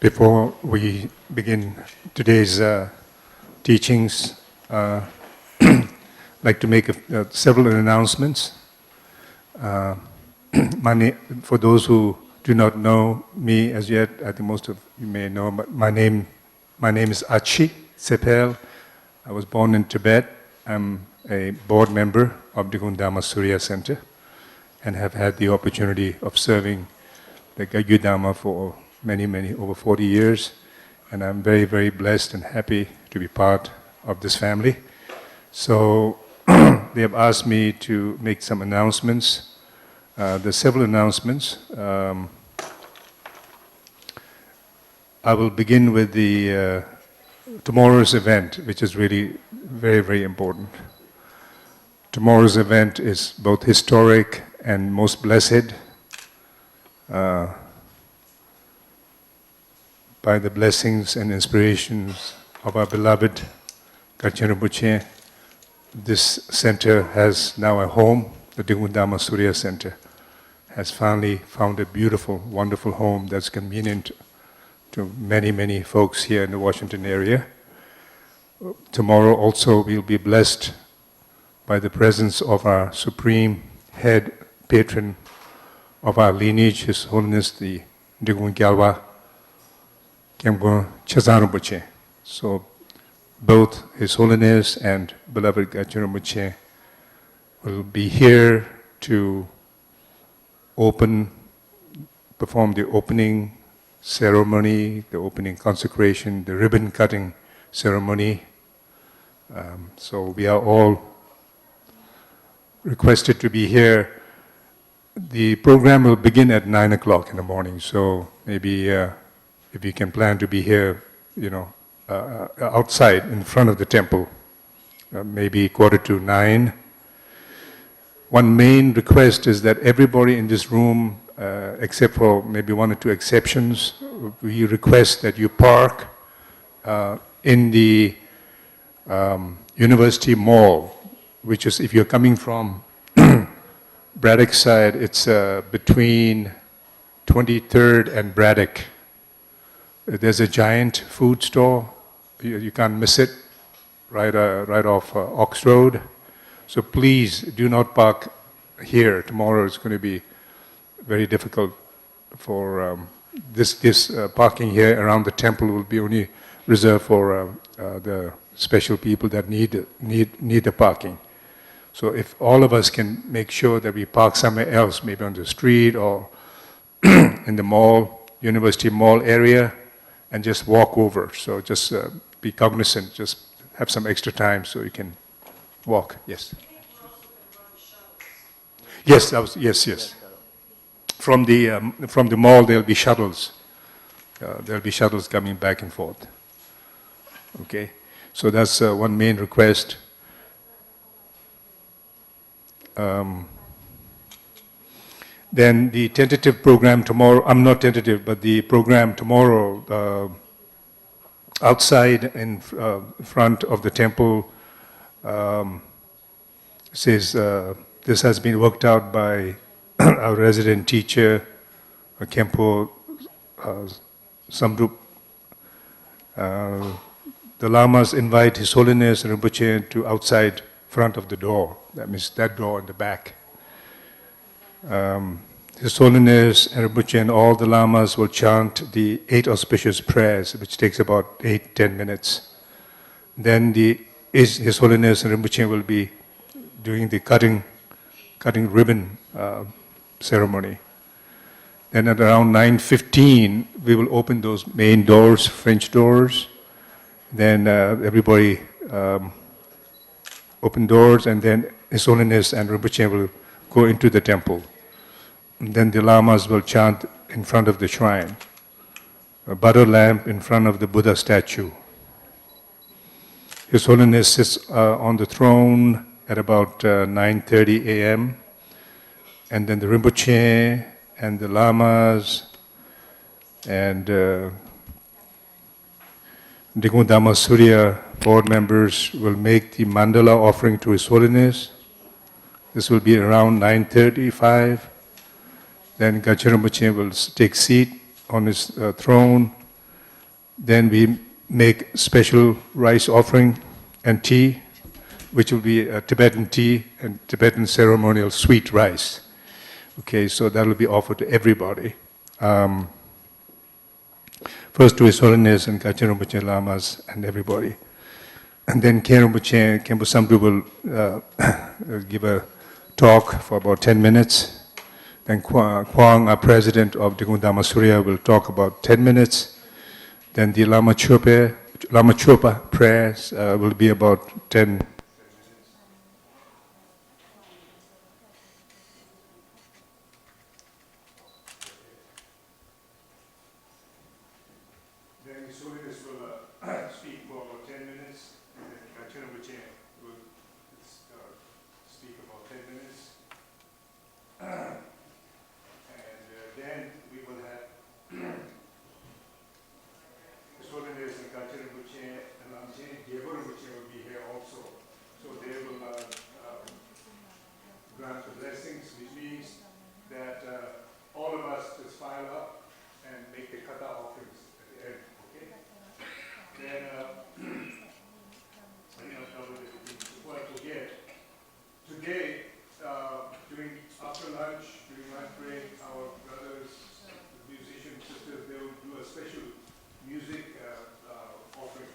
Before we begin today's teachings, I'd like to make several announcements. For those who do not know me as yet, I think most of you may know, but my name is Achi Sepel. I was born in Tibet. I'm a board member of the Gundama Surya Center and have had the opportunity of serving the Gagyu Dhamma for many, over 40 years, and I'm very, very blessed and happy to be part of this family. So they have asked me to make some announcements. There's several announcements. I will begin with the tomorrow's event, which is really very, very important. Tomorrow's event is both historic and most blessed. By the blessings and inspirations of our beloved Garchen Rinpoche, this center has now a home. The Gundama Surya Center has finally found a beautiful, wonderful home that's convenient to many, many folks here in the Washington area. Tomorrow also we'll be blessed by the presence of our supreme head patron of our lineage, His Holiness the Digun Gyalwa Rinpoche. So both His Holiness and beloved Garchen Rinpoche will be here to perform the opening ceremony, the opening consecration, the ribbon cutting ceremony. So we are all requested to be here. The program will begin at 9 o'clock in the morning, so maybe if you can plan to be here, outside in front of the temple, maybe 8:45. One main request is that everybody in this room, except for maybe one or two exceptions, we request that you park in the University Mall, which is, if you're coming from Braddock side, it's between 23rd and Braddock. There's a giant food store. You can't miss it, right off Ox Road. So please do not park here. Tomorrow it's going to be very difficult for this parking here around the temple will be only reserved for the special people that need the parking. So if all of us can make sure that we park somewhere else, maybe on the street or in the mall, University Mall area, and just walk over. So just be cognizant, just have some extra time so you can walk. Yes. Yes, yes. From the mall, there'll be shuttles. There'll be shuttles coming back and forth. Okay, so that's one main request. Then the tentative program tomorrow, I'm not tentative, but the program tomorrow, outside in front of the temple, says this has been worked out by our resident teacher, Kempo Samrup. The lamas invite His Holiness Rinpoche to outside front of the door. That means that door in the back. His Holiness Rinpoche and all the lamas will chant the 8 auspicious prayers, which takes about 8-10 minutes. Then His Holiness Rinpoche will be doing the cutting ribbon ceremony. Then at around 9:15, we will open those main doors, French doors. Then everybody open doors, and then His Holiness and Rinpoche will go into the temple. And then the lamas will chant in front of the shrine, a butter lamp in front of the Buddha statue. His Holiness sits on the throne at about 9:30 a.m. And then the Rinpoche and the lamas and Digung Dhamma Surya board members will make the mandala offering to His Holiness. This will be around 9:35. Then Garchen Rinpoche will take seat on his throne. Then we make special rice offering and tea, which will be Tibetan tea and Tibetan ceremonial sweet rice. Okay, so that will be offered to everybody. First to His Holiness and Garchen Rinpoche Lamas and everybody. And then Rinpoche, Khenpo Samdru will give a talk for about 10 minutes. Then Kwang, our president of Digung Dhamma Surya, will talk about 10 minutes. Then the Lama Chopa prayers will be about 10. Then His Holiness will speak for about 10 minutes, and then Garchen Rinpoche will speak about 10 minutes. Then we will have His Holiness and Garchen Rinpoche and Lamchen Gyebo Rinpoche will be here also. So they will grant the blessings, which means that all of us just file up and make the kata offerings at the end. Okay? Then I think I'll cover everything before I forget. Today, after lunch, during lunch break, our brothers, musicians, sisters, they will do a special music offering.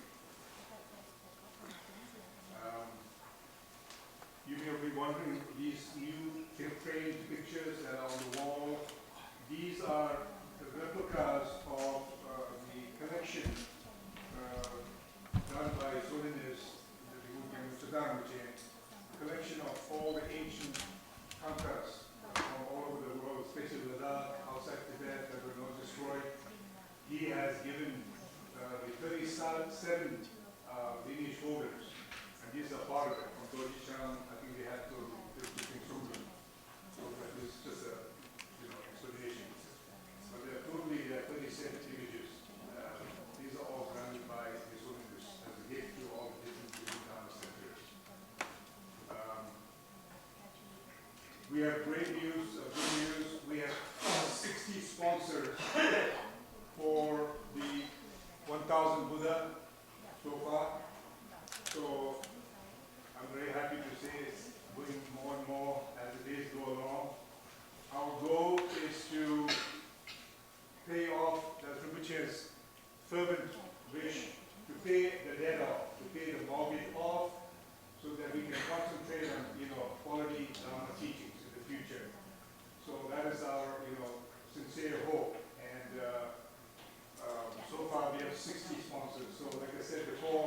You may be wondering, these new framed pictures that are on the wall, these are the replicas of the collection done by His Holiness, the Digung collection of all the ancient tankas from all over the world, especially Ladakh, outside Tibet, that were not destroyed. He has given the 37 lineage holders, and these are part of it. From Doji Chan, I think they had to Sumra. So that is just a explanation. But there are 37 images. These are all granted by His Holiness as a gift to all the different Dhamma centers. We have great news, good news. We have 60 sponsors for the 1,000 Buddha so far. So I'm very happy to say it's going more and more as the days go along. Our goal is to pay off the Rinpoche's fervent wish to pay the debt off, to pay the mortgage off, so that we can concentrate on quality Dhamma teachings in the future. So that is our sincere hope. And so far we have 60 sponsors. So like I said before,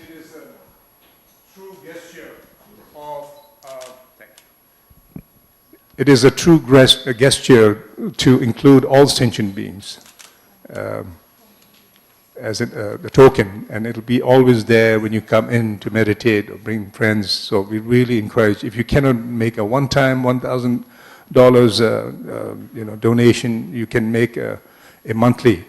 it is a true gesture of it is a true gesture to include all sentient beings as the token, and it'll be always there when you come in to meditate or bring friends. So we really encourage, if you cannot make a one-time $1,000 donation, you can make a monthly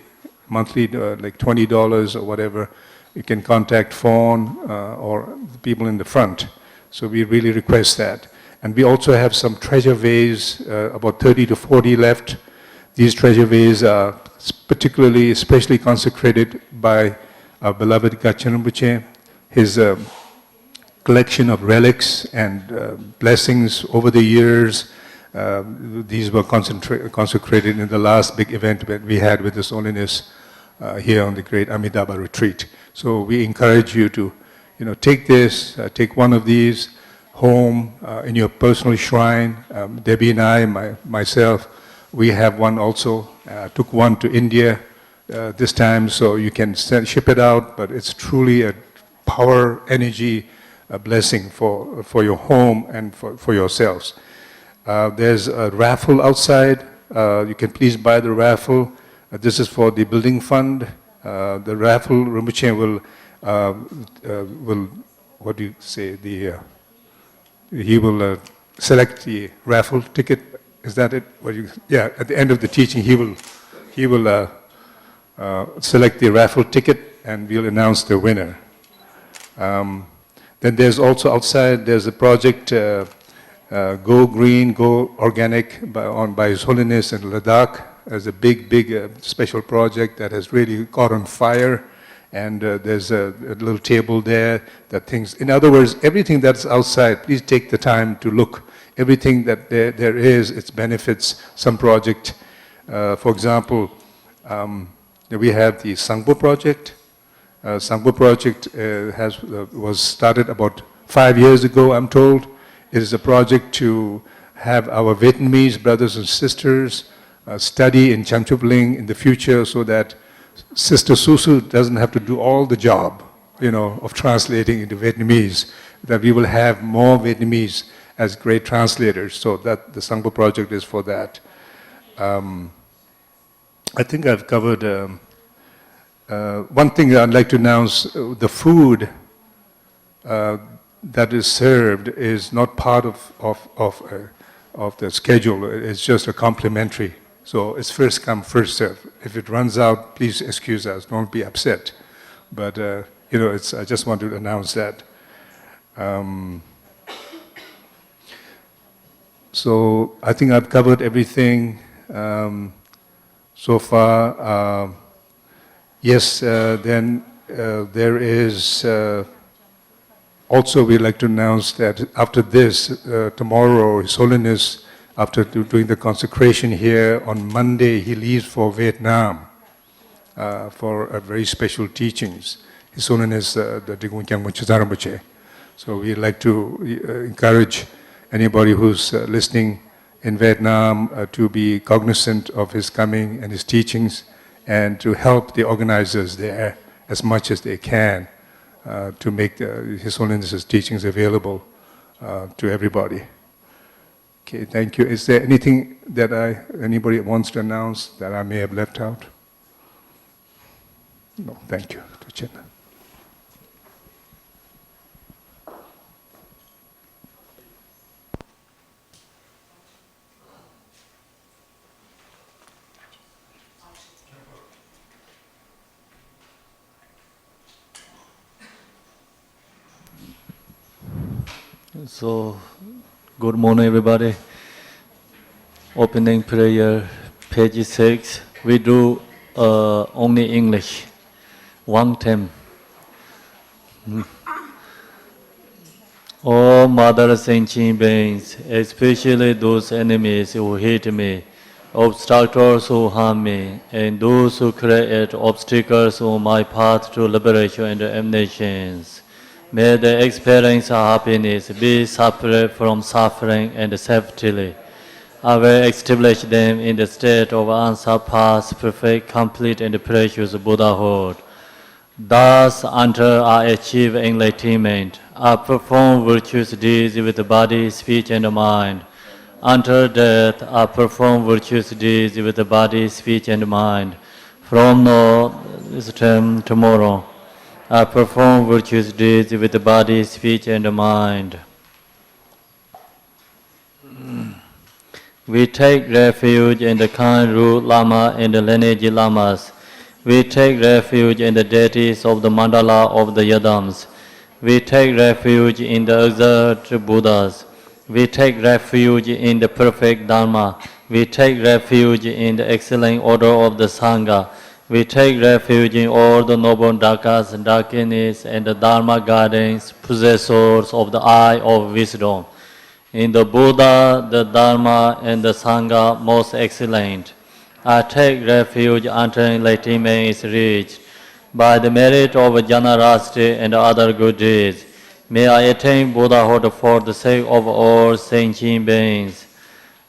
like $20 or whatever. You can contact Fawn or the people in the front. So we really request that. And we also have some treasure vase, about 30 to 40 left. These treasure vases are especially consecrated by our beloved Garchen Rinpoche. His collection of relics and blessings over the years. These were consecrated in the last big event that we had with His Holiness here on the Great Amitabha Retreat. So we encourage you to, take this, take one of these home in your personal shrine. Debbie and I, myself, we have one also. Took one to India this time, so you can ship it out, but it's truly a power, energy, a blessing for your home and for yourselves. There's a raffle outside. You can please buy the raffle. This is for the building fund. The raffle, Rinpoche will, what do you say, he will select the raffle ticket. Is that it? Yeah, at the end of the teaching, he will select the raffle ticket and we'll announce the winner. Then there's also outside, there's a project, Go Green, Go Organic by His Holiness in Ladakh. There's a big special project that has really caught on fire. And there's a little table there that things, in other words, everything that's outside, please take the time to look. Everything that there is, its benefits, some project. For example, we have the Sangpo project. Sangpo project was started about 5 years ago, I'm told. It is a project to have our Vietnamese brothers and sisters study in Chamchupling in the future so that Sister Susu doesn't have to do all the job, of translating into Vietnamese, that we will have more Vietnamese as great translators, so that the Sangpo project is for that. I think I've covered one thing I'd like to announce. The food that is served is not part of the schedule. It's just a complimentary. So it's first come, first serve. If it runs out, please excuse us. Don't be upset. But I just want to announce that. So I think I've covered everything so far. Yes, then there is also we'd like to announce that after this, tomorrow, His Holiness, after doing the consecration here, on Monday he leaves for Vietnam for a very special teachings. His Holiness, the Digung Kyang Munchazar Rinpoche. So we'd like to encourage anybody who's listening in Vietnam to be cognizant of his coming and his teachings, and to help the organizers there as much as they can to make His Holiness's teachings available to everybody. Okay, thank you. Is there anything that anybody wants to announce that I may have left out? No, thank you. So, good morning, everybody. Opening prayer, page 6. We do only English, one time. All mother sentient beings, especially those enemies who hate me, obstructors who harm me, and those who create obstacles on my path to liberation and emanations. May the experience of happiness be separate from suffering and safely. I will establish them in the state of unsurpassed, perfect, complete, and precious Buddhahood. Thus, until I achieve enlightenment, I perform virtuous deeds with the body, speech, and mind. Until death, I perform virtuous deeds with the body, speech, and mind. From now, this time tomorrow, I perform virtuous deeds with the body, speech, and mind. We take refuge in the kind root Lama and the lineage Lamas. We take refuge in the deities of the mandala of the Yadams. We take refuge in the exalted Buddhas. We take refuge in the perfect Dharma. We take refuge in the excellent order of the Sangha. We take refuge in all the noble Dakas and Dakinis and the Dharma guardians, possessors of the eye of wisdom. In the Buddha, the Dharma, and the Sangha most excellent. I take refuge until enlightenment is reached. By the merit of generosity and other good deeds, may I attain Buddhahood for the sake of all sentient beings.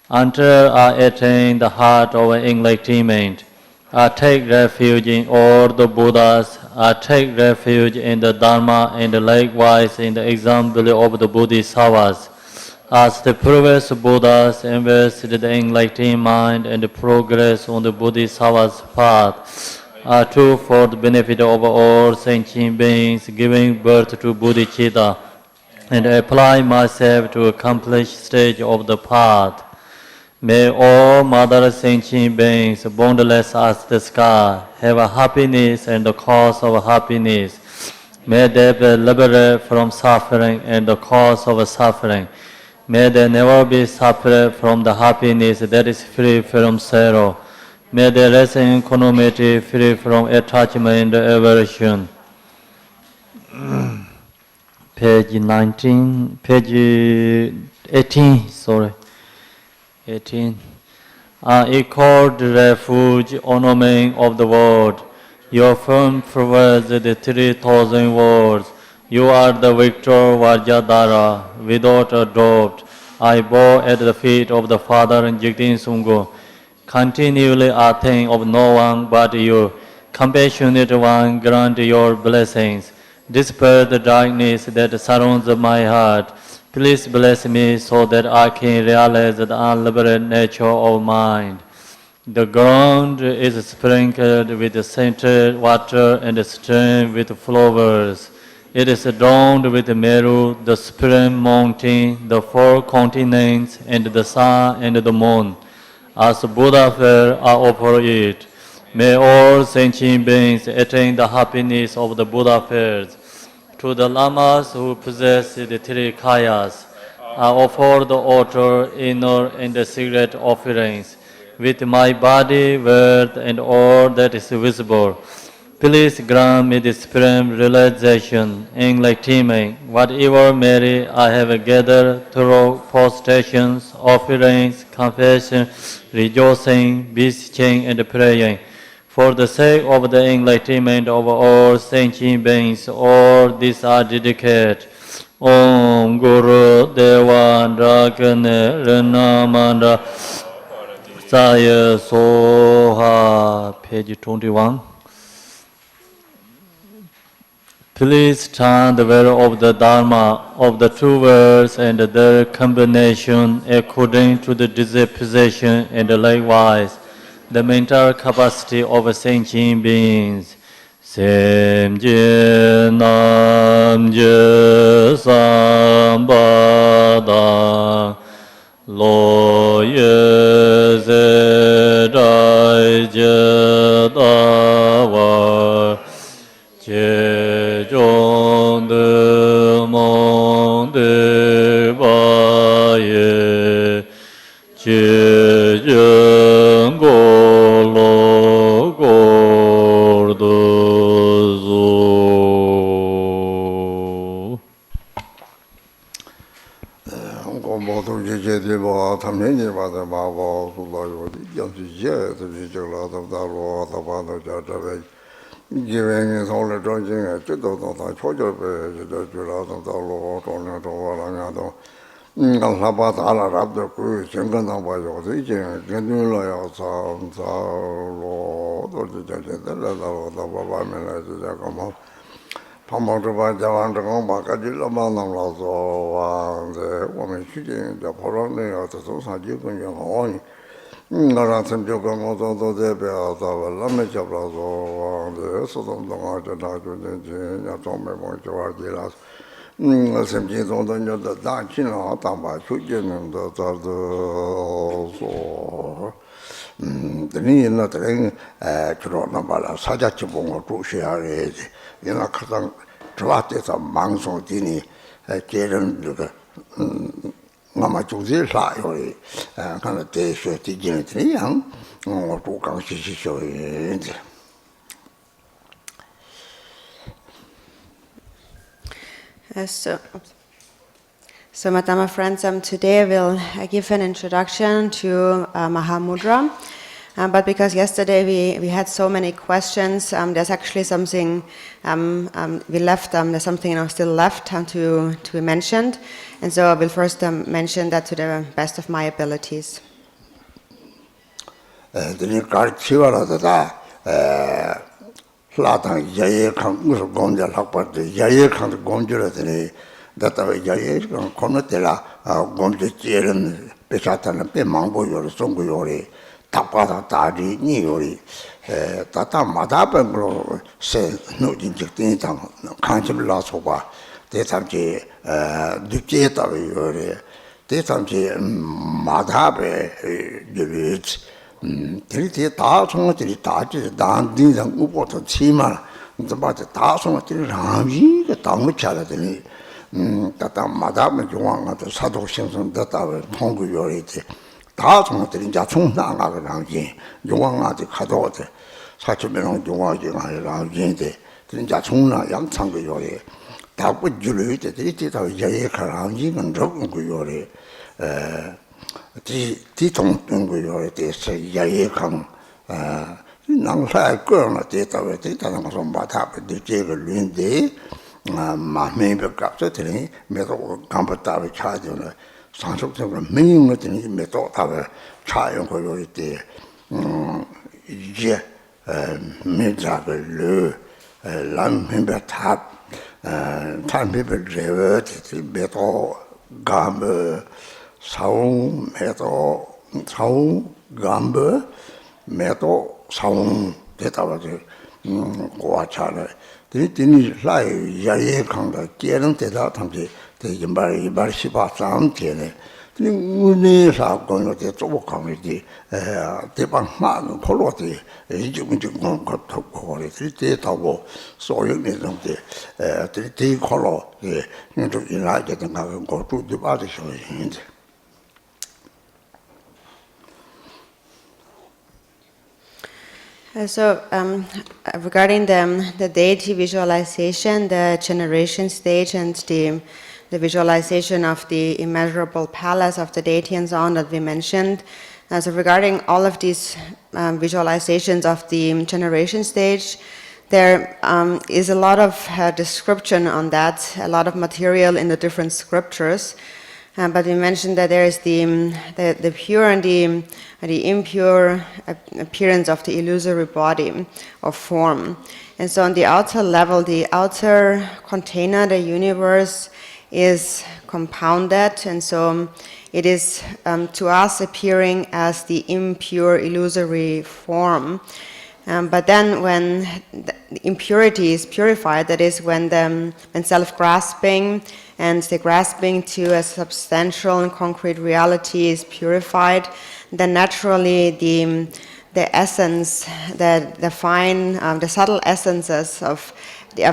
Until I attain the heart of enlightenment, I take refuge in all the Buddhas. I take refuge in the Dharma and likewise in the example of the Bodhisattvas. As the previous Buddhas invested the enlightened mind and progress on the Bodhisattva's path, I too, for the benefit of all sentient beings, giving birth to bodhicitta, and apply myself to accomplish stage of the path. May all mother sentient beings, boundless as the sky, have a happiness and the cause of happiness. May they be liberated from suffering and the cause of suffering. May they never be separate from the happiness that is free from sorrow. May they rest in equanimity, free from attachment and aversion. Page 18. Unequaled refuge, ornament of the world. Your firm provides the 3,000 words. You are the victor Vajradhara, without a doubt. I bow at the feet of the Father Jigten Sungho. Continually I think of no one but you. Compassionate one, grant your blessings. Dispel the darkness that surrounds my heart. Please bless me so that I can realize the unliberated nature of mind. The ground is sprinkled with scented water and strewn with flowers. It is adorned with Meru, the supreme mountain, the 4 continents, and the sun and the moon. As Buddha fare, I offer it. May all sentient beings attain the happiness of the Buddha fares. To the Lamas who possess the 3 kayas, I offer the outer, inner, and the secret offerings. With my body, worth, and all that is visible, please grant me the supreme realization, enlightenment, whatever merit I have gathered through prostrations, offerings, confession, rejoicing, beseeching, and praying. For the sake of the enlightenment of all sentient beings, all these are dedicated. Om Guru Deva Drakane Renamanda Saya Soha. Page 21. Please chant the word of the Dharma of the 2 words and their combination according to the disposition and likewise the mental capacity of sentient beings. Semje namje sambada lo ye ze dai je dawa je zhong de mong de ba ye je zheng go lo go de zu. 모두 제제되고 탐내니 받아 마고 불러요. 연주제 저저라 답다로 답하다 저저베 기회는 서울 정진에 뜻도 다 초절베 저저라 답다로 돈을 도와라냐도 Lapa Tala Rabda Ku, Shanganam Bayo, Genula Sam, the Baba Mela, Jacamo, Pamotova Javan, Bacadilla Manam Lazo, the woman shooting the Porone of the Society when you're on. Narasim Jogamoto, the Beata, Lamech of Lazo, the Sodom, the Martin, Atome Mojoagilas. Sempre donde da da chino tamba chuje nem da da so ni na tren chro na bala saja chibong ro share ina khang twate sa mangso dini keren de ngama chuje sa yo kana te sho ti jin tri yang ngo tu kang shi shi sho So, Madam friends, today I will give an introduction to Mahamudra. But because yesterday we had so many questions, there's actually something we left. There's something still left to be mentioned, and so I will first mention that to the best of my abilities. Latang yaye kang musu gomja lakparte yaye kang gomjura tene datawa yaye kang konatela gomja jeren pechatana pe mangbo yori songo yori tapata tari ni yori tata madapen glo se nujin jikdini tang kanchim la soba te tamchi dukje tawa yori te tamchi madape yori 들이 다 송어들이 다지 단딩상 우보도 치마 이제 다 송어들이 라미가 너무 잘하더니 다다 마다면 중앙한테 사도 생성 됐다고 통구 요리지 다 송어들이 이제 총나가고 라지 중앙한테 가도데 사천명 중앙이 아니라 라지인데 진짜 총나 양창구 요리 다 뿌줄이 들이 다 예예가라지는 적은 그 요리 di tong gu yo de se ya ye kang nang sai ge na de ta we de ta na so ba ta de je ge lun de ma me be ka se de me do kan ba ta we cha de na sang shu de me yong de ni me do ta we cha yong ko yo de je me ja ge le lan me be ta tan me be je we de me do ga me 사옹 매도 사옹 감베 매도 사옹 대답하지 고아차네 드니 라이 야예 강다 깨는 대답 탐지 대인발 이발 시바 상태네 드니 운이 사건을 대 쪼고 강이지 대방 많은 콜로티 이좀 것도 거리 대다고 소용이 좀데 대 콜로 예 좀 일하게 된 거 것도 받으셔야 되는데 So, regarding the deity visualization, the generation stage, and the visualization of the immeasurable palace of the deity and so on that we mentioned. So, regarding all of these visualizations of the generation stage, there is a lot of description on that, a lot of material in the different scriptures. But we mentioned that there is the pure and the impure appearance of the illusory body or form. And so on the outer level, the outer container, the universe, is compounded, and so it is to us appearing as the impure illusory form. But then when the impurity is purified, that is when self-grasping and the grasping to a substantial and concrete reality is purified, then naturally the essence, the fine, the subtle essences of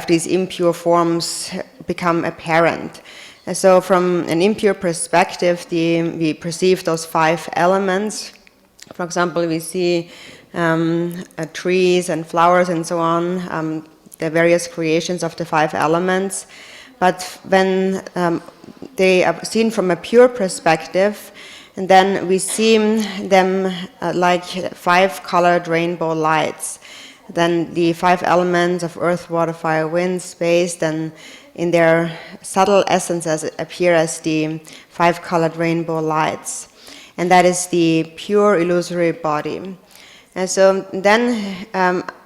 these impure forms become apparent. And so from an impure perspective, we perceive those 5 elements. For example, we see trees and flowers and so on, the various creations of the 5 elements. But when they are seen from a pure perspective, and then we see them like 5 colored rainbow lights. then the 5 elements of earth, water, fire, wind, space, then in their subtle essences appear as the 5 colored rainbow lights. And that is the pure illusory body. And so then,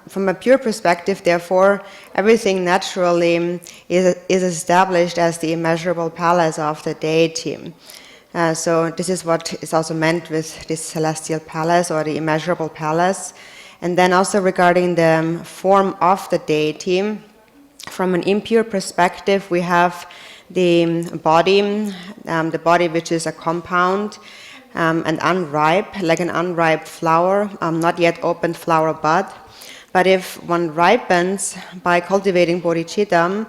from a pure perspective, therefore, everything naturally is established as the immeasurable palace of the deity. So this is what is also meant with this celestial palace or the immeasurable palace. And then also regarding the form of the deity, from an impure perspective, we have the body which is a compound, and unripe, like an unripe flower, not yet opened flower bud. But if one ripens by cultivating bodhicitta,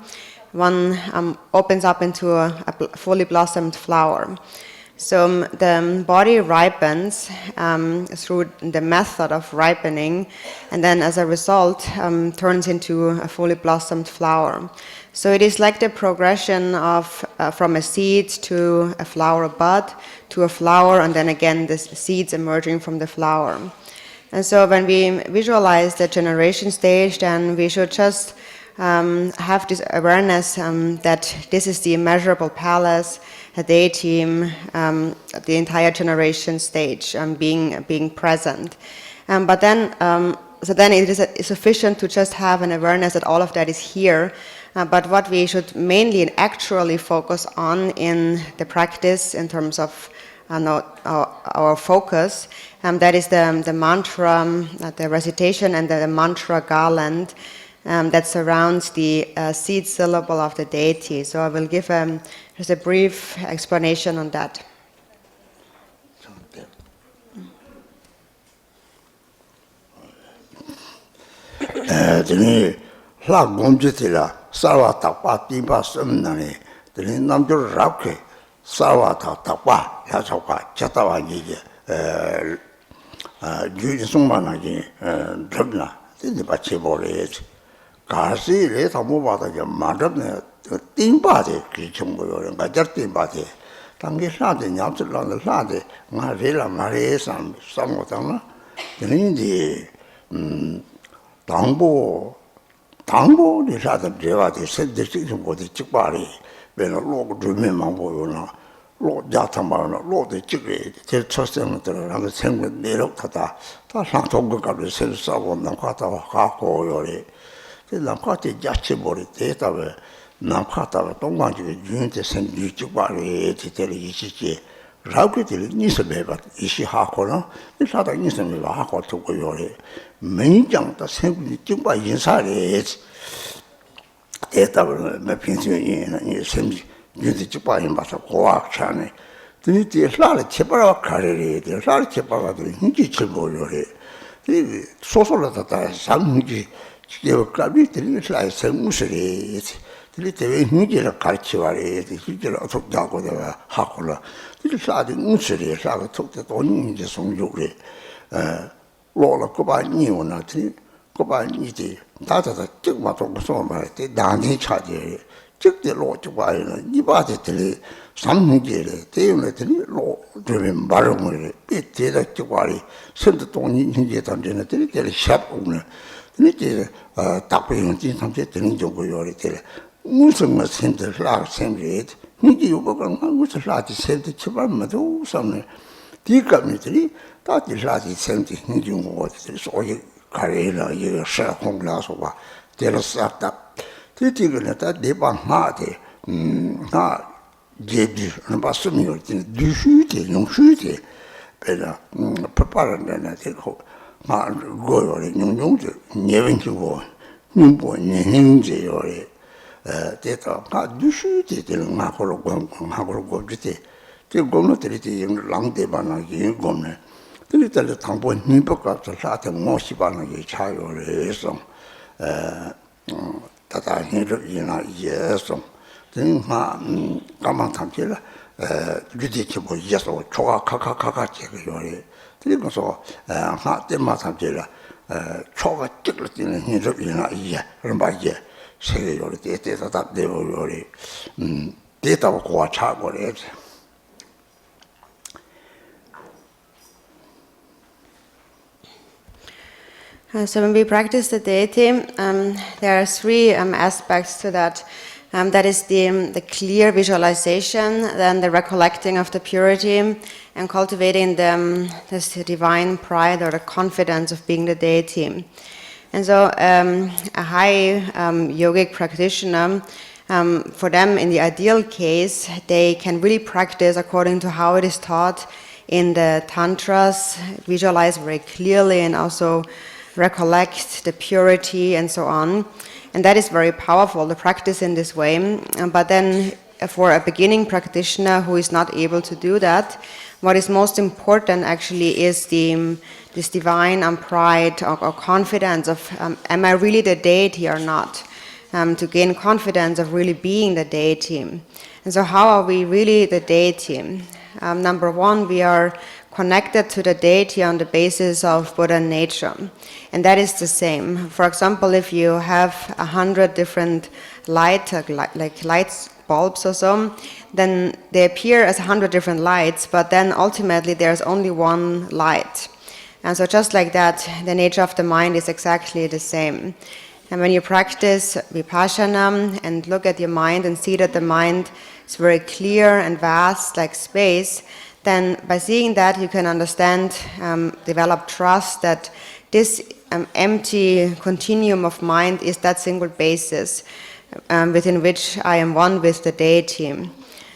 one opens up into a fully blossomed flower. So the body ripens through the method of ripening, and then as a result turns into a fully blossomed flower. So it is like the progression of from a seed to a flower bud to a flower, and then again the seeds emerging from the flower. And so when we visualize the generation stage, then we should just have this awareness that this is the immeasurable palace, a deity, the entire generation stage being present. But then, so then it is sufficient to just have an awareness that all of that is here. But what we should mainly and actually focus on in the practice, in terms of our focus, that is the mantra, the recitation, and the mantra garland that surrounds the seed syllable of the deity. So I will give just a brief explanation on that. Sarva takpa timpa samnani, tani namjur rabke, sarva takpa, lachakpa, chatawa niji, juji sungpa naji, drabna, tani pa chibole. Kasi le tamu bata ja madabne, timpa de, ki chungpo yore, gajar timpa de, tangi sade, nyamsi lana sade, nga rela nga re samgo tangna, tani di, 당보 리사들 제와디 센데식 좀 어디 찍바리 왜는 로고 주면만 보여나 로 자타마나 로데 찍게 제 초생들을 하는 생각 내려타다 다 상통급을 세우고 나가다 가고 요리 나가때 자체 버리 대다왜 나가다 동방지게 유인데 생기 찍바리 디테일이 있지 라고들 니스베바 이시하고나 이사다 니스메바 하고 두고 요리 매장다 생기 찍바 인사리 대답을 몇 평소에 생기 유인데 찍바 인바서 고학차네 드니티 살을 쳐봐라 가래리 살을 쳐봐가도 hin지 쳐보 요리 이 소소라다 상기 지역까지 들이 살 생무스리 들이 hin지를 가르치와리 hin지를 어떻게 하고 내가 하고라 이 사디 무스리 사가 톡도 돈이 이제 송주리 로라 고바니오나 티 고바니디 다다다 찍마도 무슨 말때 나니 차지 찍대 로 찍바이는 이바데들이 삼문제를 대용들이 로 되면 말을 삐대다 찍바리 선도 돈이 이제 던지는 들이 샵 오늘 이제 답변은 진상제 되는 정도 요리들 무슨 뭐 센터 라 생리 이게 요거가 무슨 라지 센터 치발마도 우선은 디감들이 다들 라지 센터 인중 거들 소위 가래라 이거 사공라서 봐 데르사다 디티그는 다 네방하데 나 제비 봤으면 이제 두슈데 용슈데 배라 프파르는 데고 마 고요리 용용도 예ven주고 님보 예행제요리 대다 가 두슈데들 마고로 고지테 그 고노들이 랑데바나기 고네 들이들 당보 님법가서 사태 모시바나기 차요래서 다다히르이나 예서 등마 가만 탐지라 유디치 뭐 예서 초가 카카카카 제거요래 그리고서 하 때마 탐지라 초가 찍을지는 히르이나 예 그런 말이야 세계 요리 때때다 답대로 요리 데이터가 고아 차고래 So when we practice the deity, there are three aspects to that. That is the clear visualization, then the recollecting of the purity, and cultivating this divine pride or the confidence of being the deity. And so a high yogic practitioner, for them in the ideal case, they can really practice according to how it is taught in the tantras, visualize very clearly and also recollect the purity and so on. And that is very powerful, the practice in this way. But then for a beginning practitioner who is not able to do that, what is most important actually is this divine pride or confidence of am I really the deity or not? To gain confidence of really being the deity. And so how are we really the deity? Number one, we are connected to the deity on the basis of Buddha nature. And that is the same. For example, if you have 100 different light bulbs or so, then they appear as 100 different lights, but then ultimately there's only one light. And so just like that, the nature of the mind is exactly the same. And when you practice vipassana and look at your mind and see that the mind is very clear and vast like space, then by seeing that you can understand, develop trust that this empty continuum of mind is that single basis within which I am one with the deity.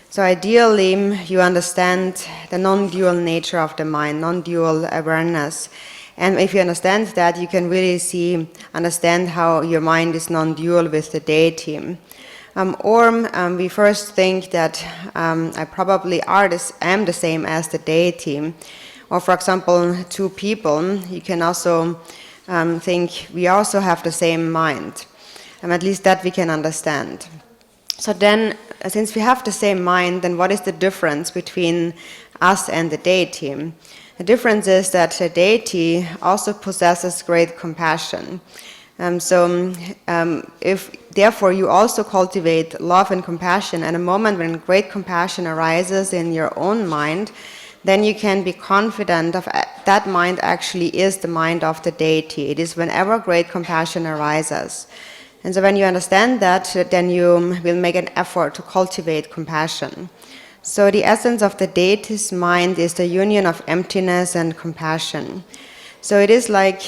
So ideally you understand the non-dual nature of the mind, non-dual awareness. And if you understand that, you can really understand how your mind is non-dual with the deity. We first think that I probably am the same as the deity. Or for example, two people, you can also think we also have the same mind. At least that we can understand. So then, since we have the same mind, then what is the difference between us and the deity? The difference is that the deity also possesses great compassion. If therefore you also cultivate love and compassion, at a moment when great compassion arises in your own mind, then you can be confident of that mind actually is the mind of the deity. It is whenever great compassion arises. And so when you understand that, then you will make an effort to cultivate compassion. So the essence of the deity's mind is the union of emptiness and compassion. So it is like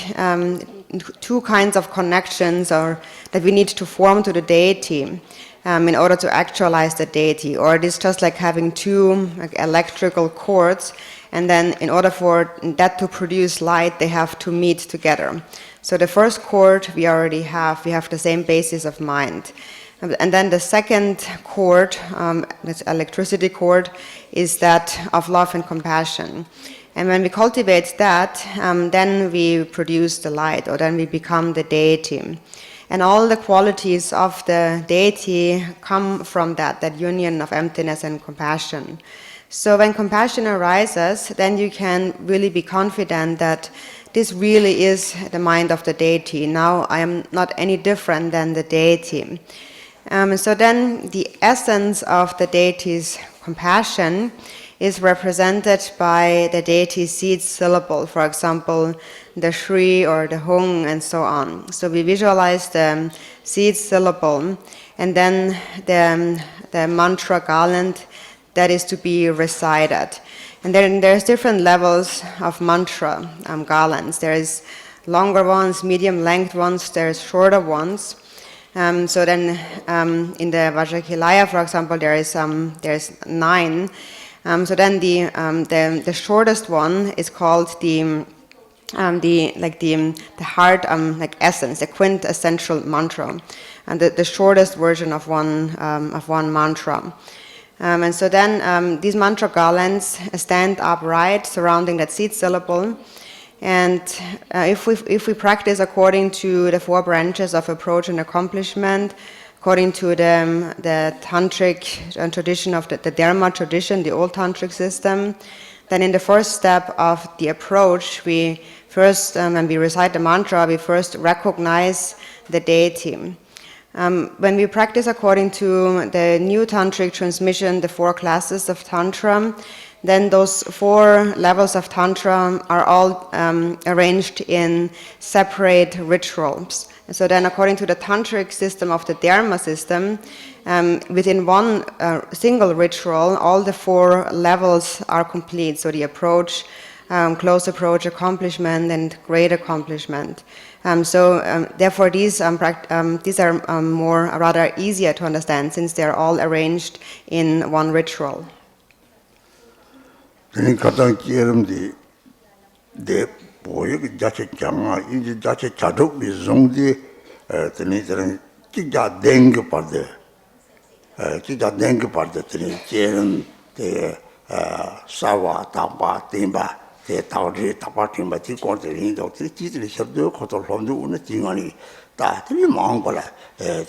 two kinds of connections that we need to form to the deity in order to actualize the deity. Or it is just like having two electrical cords, and then in order for that to produce light, they have to meet together. So the first cord we have the same basis of mind. And then the second cord, this electricity cord, is that of love and compassion. And when we cultivate that, then we produce the light, or then we become the deity. And all the qualities of the deity come from that union of emptiness and compassion. So when compassion arises, then you can really be confident that this really is the mind of the deity. Now I am not any different than the deity. So then the essence of the deity's compassion is represented by the deity's seed syllable, for example, the Shri or the Hung and so on. So we visualize the seed syllable and then the mantra garland that is to be recited. And then there's different levels of mantra garlands. There is longer ones, medium length ones, there's shorter ones. So then in the Vajrakilaya, for example, there's 9. So then the shortest one is called the heart essence, the quintessential mantra, and the shortest version of one mantra. And so then these mantra garlands stand upright surrounding that seed syllable. And if we practice according to the 4 branches of approach and accomplishment, according to the tantric tradition of the Dharma tradition, the old tantric system, then in the first step of the approach, we first, when we recite the mantra, we first recognize the deity. When we practice according to the new tantric transmission, the 4 classes of tantra, then those 4 levels of Tantra are all arranged in separate rituals. So then according to the Tantric system of the Dharma system, within one single ritual, all the 4 levels are complete. So the approach, close approach, accomplishment, and great accomplishment. Therefore, these are more rather easier to understand since they are all arranged in one ritual. 보이기 자체 장아 이제 자체 자독 비종디 드니들은 진짜 댕겨 받대 진짜 댕겨 받대 드니 제는 대 사와 담바 띵바 대 타오리 타바 띵바 티콘들이 도티 지들이 셔도 코도 롬도 오는 징아니 다 드니 망고라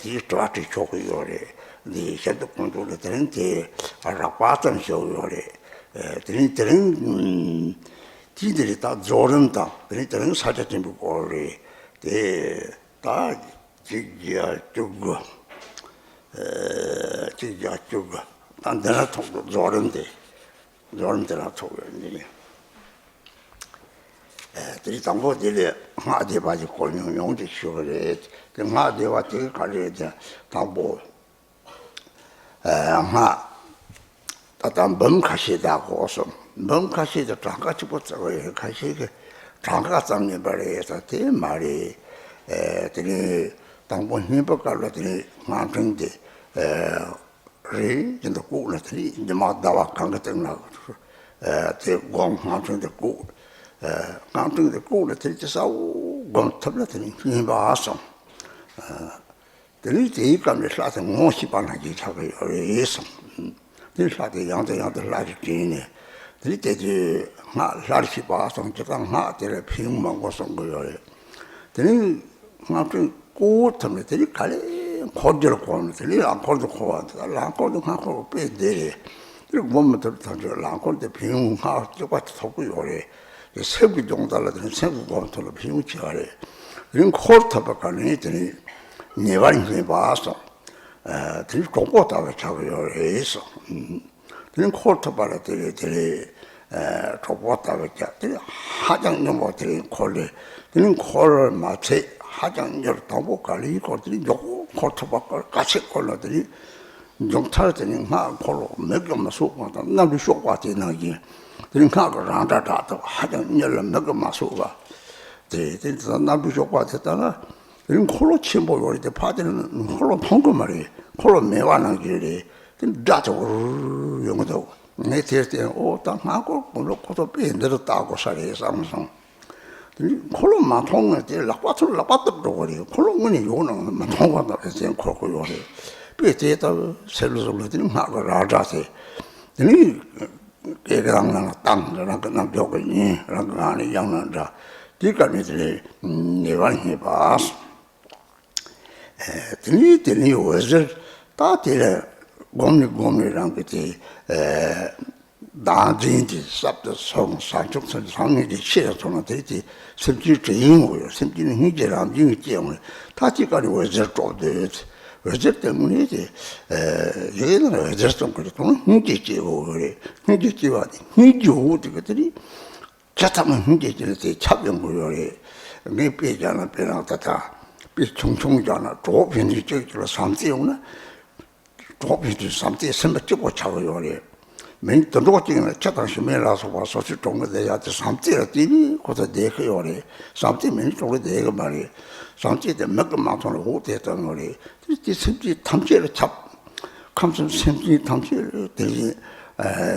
지 스트라티 초고요래 니 셔도 컨트롤 드는 데 라파탄 쇼요래 드니 지들이 다 조른다. 그랬더니 사자팀 거리. 다 지지야 주고. 지지야 주고. 단단한 통도 조른데. 조른데나 통이니. 들이 당보들이 하대 바지 고용 용지 쇼래. 그 하대와 되게 가려야 돼. 당보. 하 다단 범가시다고 좀 멍카시도 장가치 붙자고 가시게 장가 잡는 바래서 대 말이 들이 당본 힘벌로 들이 만든데 리 진도 꾸르들이 이제 막 나와 간거 때문에 대공 만든데 꾸 만든데 꾸르들이 싸우 검탑들이 힘 봐서 들이 대감을 사서 모시반하기 작아요. 그래서 들사대 양대 라지기네 들이대지 나 라르시 봐서 제가 나한테 피용만 거선 거예요. 들이 나한테 꼬트면 들이 갈래 거절 거는 들이 안 거도 거한다. 안 거도 하고 빼대. 그리고 몸만 들다죠. 안 거도 피용 하 똑같이 하고 요래. 세부 정달라든 세부 건설로 피용 지하래. 이런 코르타바가네 들이 네발이 봐서 들이 공고다가 자고요. 해서 들이 코르타바라 들이 공고다가 들이 하장님 어떻게 콜레 들이 콜을 마치 하장님 도보 관리 거들이 요 코르타바가 같이 콜러들이 정탈들이 하 콜로 몇개만 쏘고다 나도 쇼과지 나기 들이 가가 라다다도 하장님 몇개만 쏘가 들이 나도 쇼과했다가 이런 콜로 침보 요리 때 파들은 콜로 통고 말이 콜로 매와는 길이 다저 영어도 내 때때 오딱 하고 콜로도 뺀대로 따고 살이 삼성 콜로 마통을 때 라빠트로 거리 콜로문이 요는 마통하다 해서 콜고 요리 삐때다 셀로솔들이 하고 라자세 이 계량나 땅나 그나 저거니 라가니 양난다 디가니들이 네반히 봐서 드니 오즈 따티레 곰니랑 그때 다진지 삽도 상축선 상이지 시에서는 되지 심지 주인고요. 심지는 희재랑 인기형을 다지가리 오즈 쪼데 오즈 때문에 이제 얘는 오즈 좀 그랬던 희재지고 그래. 희재지와 희주 그들이 자타면 희재지한테 차병고요. 내 빼잖아 빼나다다 총총잖아. 조편이 저기로 삼대오나 조편이 삼대 선배 찍고 차고요. 맨 돈도 찍는 차다시 매라서 와서 좀 돼야 돼. 삼대를 뛰니 거기서 내고요. 삼대 맨 쪽에 내가 말이 삼대에 몇 개만 돈을 호대했던 거리. 이 심지 탐지를 잡 감선 심지 탐지를 되지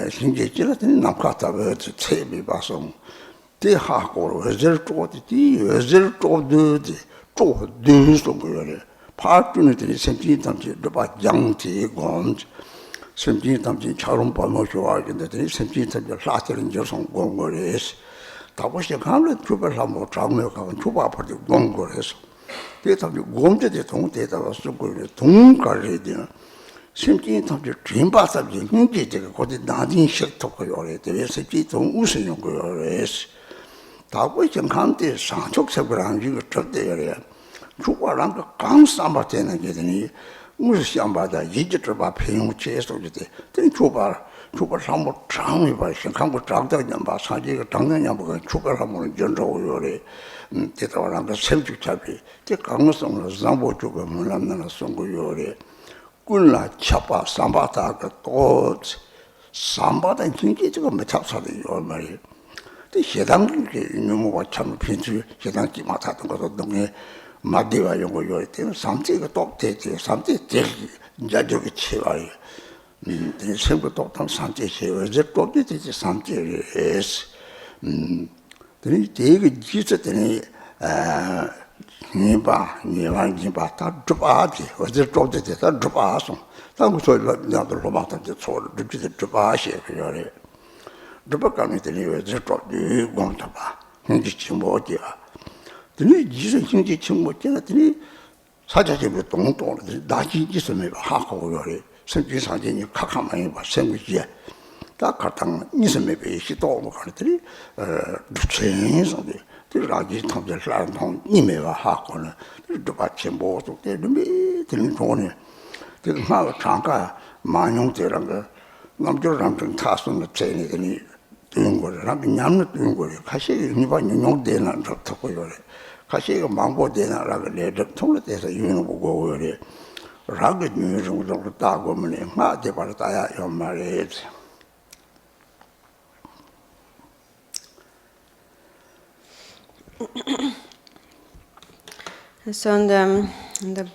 신경질을 남갔다고 체비 봐서 대하고 어절 쪽이 어절 쪽도 또 늘서 그래. 파트너들이 생긴 담지 봐 양지 건 생긴 담지 처럼 보면 좋아하는데 생긴 담지 라트는 저성 공거래서 다보시 가면 주발 한번 장면 가면 주바 앞에 공거래서 대담지 공제대 동대다가 쓰고 동가래야 되나 생긴 담지 진바사지 hin지제가 거기 나딘 식토고 요래 돼서 좀 우스는 거래서 다보시 간데 상속색을 안 주고 쳤대요. 주가랑 그 강삼바 되는 게 되니 무슨想法的 이제들바 배용 제속이데 된 주발 한번 장이 봐 한국 장대냐 사지가 당연냐 주발 한번 연로요래 대다라는 거 생직 잡이 그 강성으로 상보 주고 몰랐나 송고요래 꿀라 차바 삼바다가 또 삼바다 진짜 저거 몇 잡사대요 말이에요. 해당이 너무 참 편지 해당기 맡았던 것도 동네 마디가 연구 요리 때문에 삼재가 또 되지 삼재 되지 이제 저기 치와요. 생각 똑똑 삼재 치와 이제 또 되지 삼재를 해서 되니 되게 기초되니 니바 다 좁아지 어제 또 되지 다 좁아서 당고 소리가 나도 로마한테 소리 듣지 좁아시 그래. 좁아가는데 왜 저쪽 이 공타봐 현지 친구야. 드니 지선 현지 친구야. 드니 사자집에 동동 나지 있으면 하고 그래. 생기 사진이 각하만이 봐 생기지. 다 같은 있으면 배시 또 가는데 루체인선데 들라지 탐들 라통 이메와 하고는 좁아치 모두 되는 되는 좋네. 그 마을 잠깐 만용대란 거 남들랑 좀 타서는 제니들이 되는 거랑 냠는 되는 거래. 가시 일반 용용되는 좋다고 그래. 가시가 망보되나라 그래. 통로에서 유는 보고 그래. 라그 뉴스 정도 따고 뭐네. 마대 받아야 요 말이에요. So in the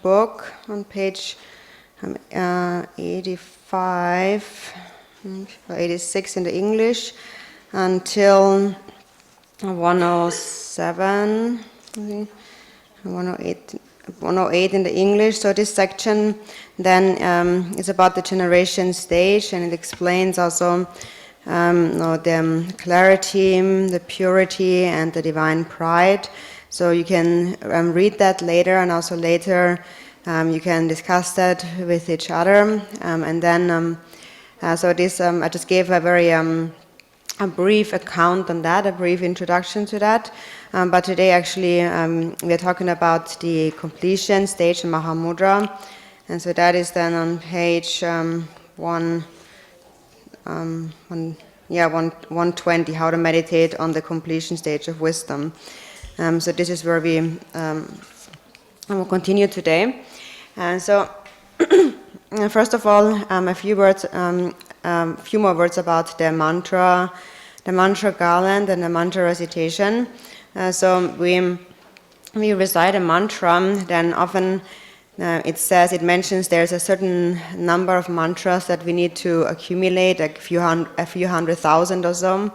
book on page 85 or 86 in the English until 107, I think, 108 in the English. So this section then is about the generation stage, and it explains also the clarity, the purity, and the divine pride. So you can read that later, and also later you can discuss that with each other. And then, so this I just gave a very a brief account on that, a brief introduction to that. But today, actually, we're talking about the completion stage in Mahamudra, and so that is then on page 120. How to meditate on the completion stage of wisdom. So this is where we will continue today. And so, first of all, a few more words about the mantra garland and the mantra recitation. So we recite a mantra, then often it mentions there's a certain number of mantras that we need to accumulate, like a few hundred thousand or so.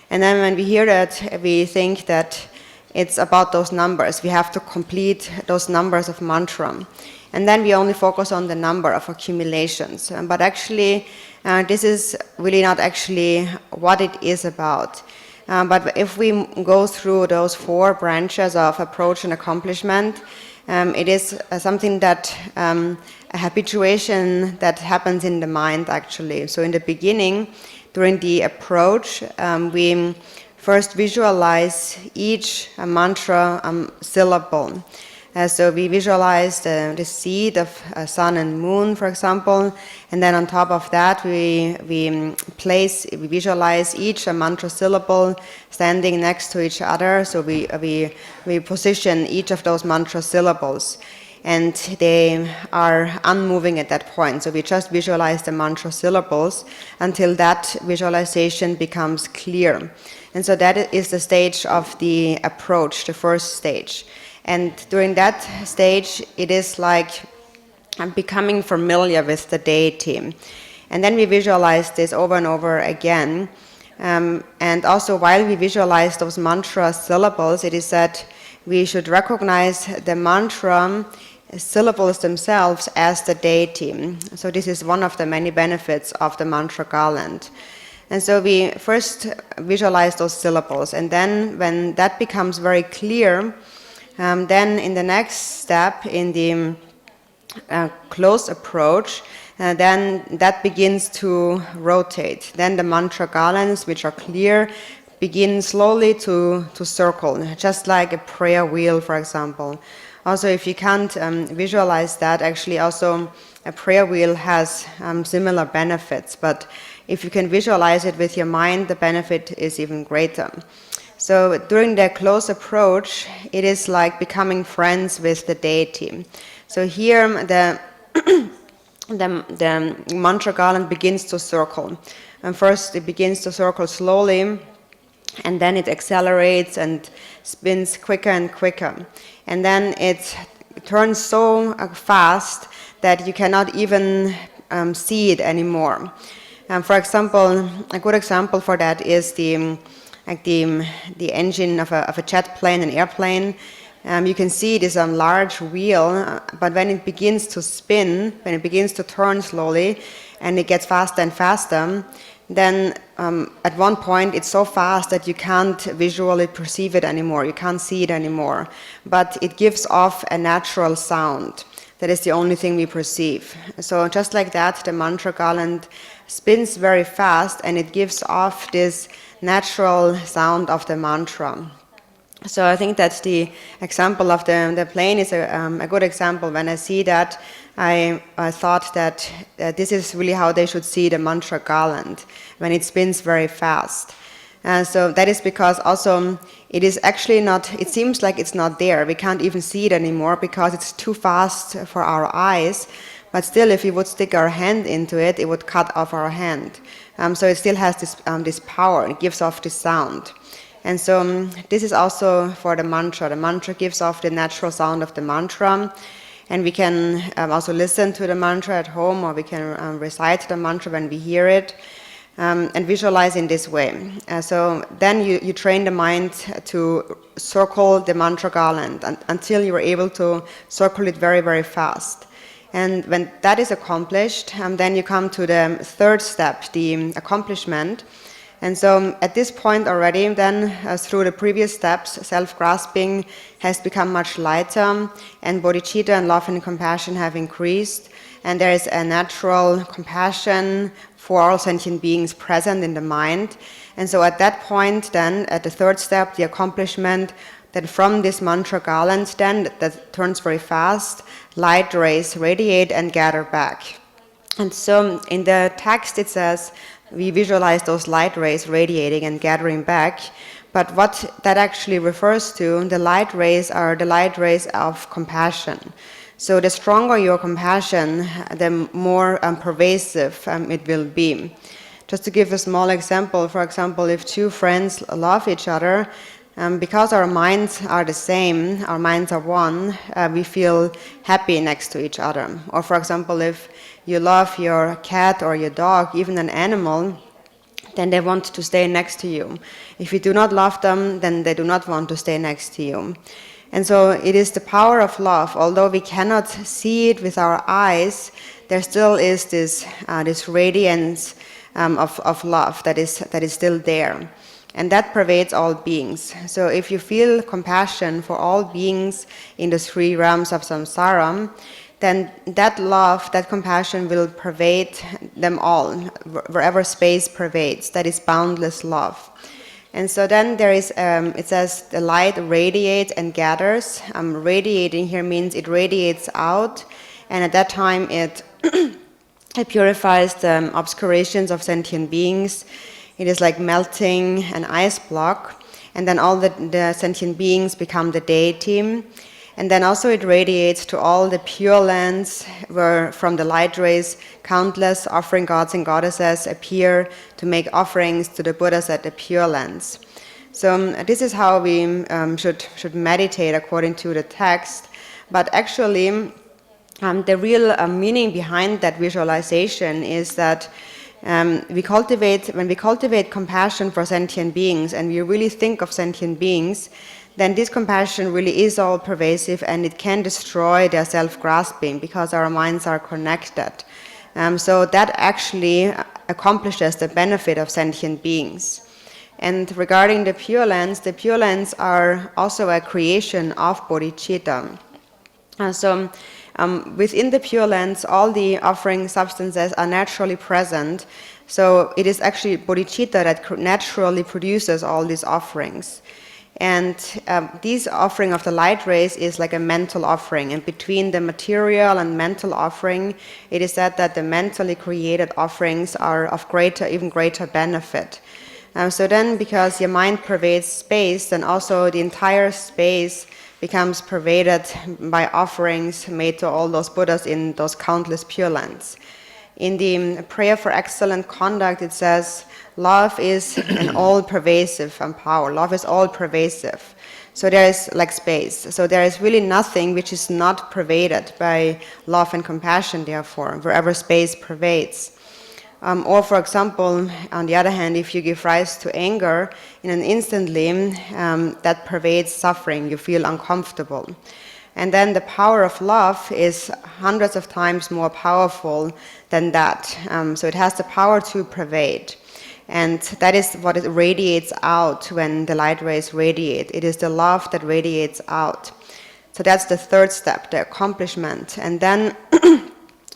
And then when we hear that, we think that it's about those numbers. We have to complete those numbers of mantra. And then we only focus on the number of accumulations. But actually, this is really not actually what it is about. But if we go through those 4 branches of approach and accomplishment, it is something that, a habituation that happens in the mind actually. So in the beginning, during the approach, we first visualize each mantra syllable. So we visualize the seed of sun and moon, for example, and then on top of that we visualize each mantra syllable standing next to each other. So we position each of those mantra syllables, and they are unmoving at that point. So we just visualize the mantra syllables until that visualization becomes clear. And so that is the stage of the approach, the first stage. And during that stage, it is like becoming familiar with the deity. And then we visualize this over and over again. And also while we visualize those mantra syllables, it is that we should recognize the mantra syllables themselves as the deity. So this is one of the many benefits of the mantra garland. And so we first visualize those syllables, and then when that becomes very clear, then in the next step, in the close approach, then that begins to rotate. Then the mantra garlands, which are clear, begin slowly to circle, just like a prayer wheel, for example, Also, if you can't visualize that, actually also a prayer wheel has similar benefits, but if you can visualize it with your mind, the benefit is even greater. So during the close approach, it is like becoming friends with the deity. So here the mantra garland begins to circle. And first it begins to circle slowly, and then it accelerates and spins quicker and quicker. And then it turns so fast that you cannot even see it anymore. For example, a good example for that is the engine of a jet plane, an airplane. You can see it is a large wheel, but when it begins to spin, when it begins to turn slowly, and it gets faster and faster, then at one point it's so fast that you can't visually perceive it anymore, you can't see it anymore. But it gives off a natural sound. That is the only thing we perceive. So just like that, the mantra garland spins very fast and it gives off this natural sound of the mantra. So I think that the example of the plane is a good example. When I see that, I thought that this is really how they should see the mantra garland, when it spins very fast. So that is because also it is actually not, it seems like it's not there. We can't even see it anymore because it's too fast for our eyes. But still, if we would stick our hand into it, it would cut off our hand. So it still has this power, it gives off this sound. And so this is also for the mantra. The mantra gives off the natural sound of the mantra. And we can also listen to the mantra at home, or we can recite the mantra when we hear it. And visualize in this way. So then you train the mind to circle the mantra garland until you are able to circle it very, very fast. And when that is accomplished, then you come to the third step, the accomplishment. And so at this point already, then through the previous steps, self-grasping has become much lighter, and bodhicitta and love and compassion have increased. And there is a natural compassion for all sentient beings present in the mind. And so at that point then, at the third step, the accomplishment, that from this mantra garland then, that turns very fast, light rays radiate and gather back. And so in the text it says, we visualize those light rays radiating and gathering back. But what that actually refers to, the light rays are the light rays of compassion. So the stronger your compassion, the more pervasive it will be. Just to give a small example, for example, if two friends love each other, because our minds are the same, our minds are one, we feel happy next to each other. Or for example, if you love your cat or your dog, even an animal, then they want to stay next to you. If you do not love them, then they do not want to stay next to you. And so it is the power of love. Although we cannot see it with our eyes, there still is this radiance of love that is still there. And that pervades all beings. So if you feel compassion for all beings in the three realms of samsara, then that love, that compassion will pervade them all, wherever space pervades. That is boundless love. And so then there is, it says the light radiates and gathers. Radiating here means it radiates out, and at that time it purifies the obscurations of sentient beings. It is like melting an ice block, and then all the sentient beings become the deity. And then also it radiates to all the pure lands where from the light rays countless offering gods and goddesses appear to make offerings to the Buddhas at the pure lands. So this is how we should meditate according to the text. But actually the real meaning behind that visualization is that when we cultivate compassion for sentient beings and we really think of sentient beings, then this compassion really is all pervasive and it can destroy their self-grasping because our minds are connected. So that actually accomplishes the benefit of sentient beings. And regarding the Pure Lands are also a creation of bodhicitta. Within the Pure Lands, all the offering substances are naturally present. So it is actually bodhicitta that naturally produces all these offerings. And this offering of the light rays is like a mental offering. And between the material and mental offering, it is said that the mentally created offerings are of even greater benefit. So then, because your mind pervades space, then also the entire space becomes pervaded by offerings made to all those Buddhas in those countless Pure Lands. In the prayer for excellent conduct, it says, love is an all-pervasive power. Love is all-pervasive. So there is like space. So there is really nothing which is not pervaded by love and compassion, therefore, wherever space pervades. Or, for example, on the other hand, if you give rise to anger, in an instantly that pervades suffering. You feel uncomfortable. And then the power of love is hundreds of times more powerful than that. So it has the power to pervade. And that is what it radiates out when the light rays radiate. It is the love that radiates out. So that's the third step, the accomplishment. And then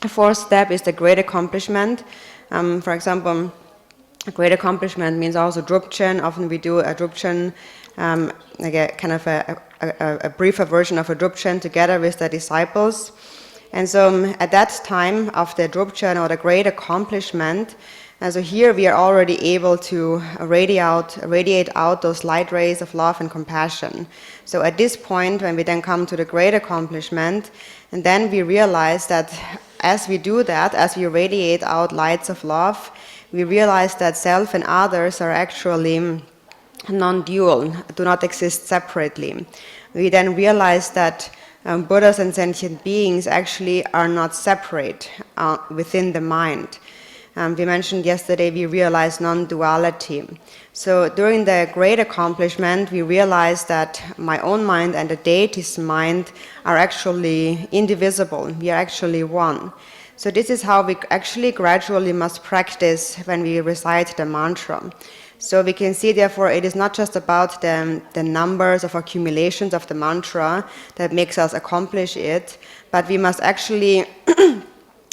the fourth step is the great accomplishment. For example, a great accomplishment means also Drupchen. Often we do a Drupchen, like a kind of a briefer version of a Drupchen together with the disciples. And so at that time of the Drupchen or the great accomplishment, so here we are already able to radiate out those light rays of love and compassion. So at this point, when we then come to the great accomplishment, and then we realize that as we do that, as we radiate out lights of love, we realize that self and others are actually non-dual, do not exist separately. We then realize that Buddhas and sentient beings actually are not separate within the mind. We mentioned yesterday we realized non-duality. So during the great accomplishment, we realized that my own mind and the deity's mind are actually indivisible. We are actually one. So this is how we actually gradually must practice when we recite the mantra. So we can see, therefore, it is not just about the numbers of accumulations of the mantra that makes us accomplish it, but we must actually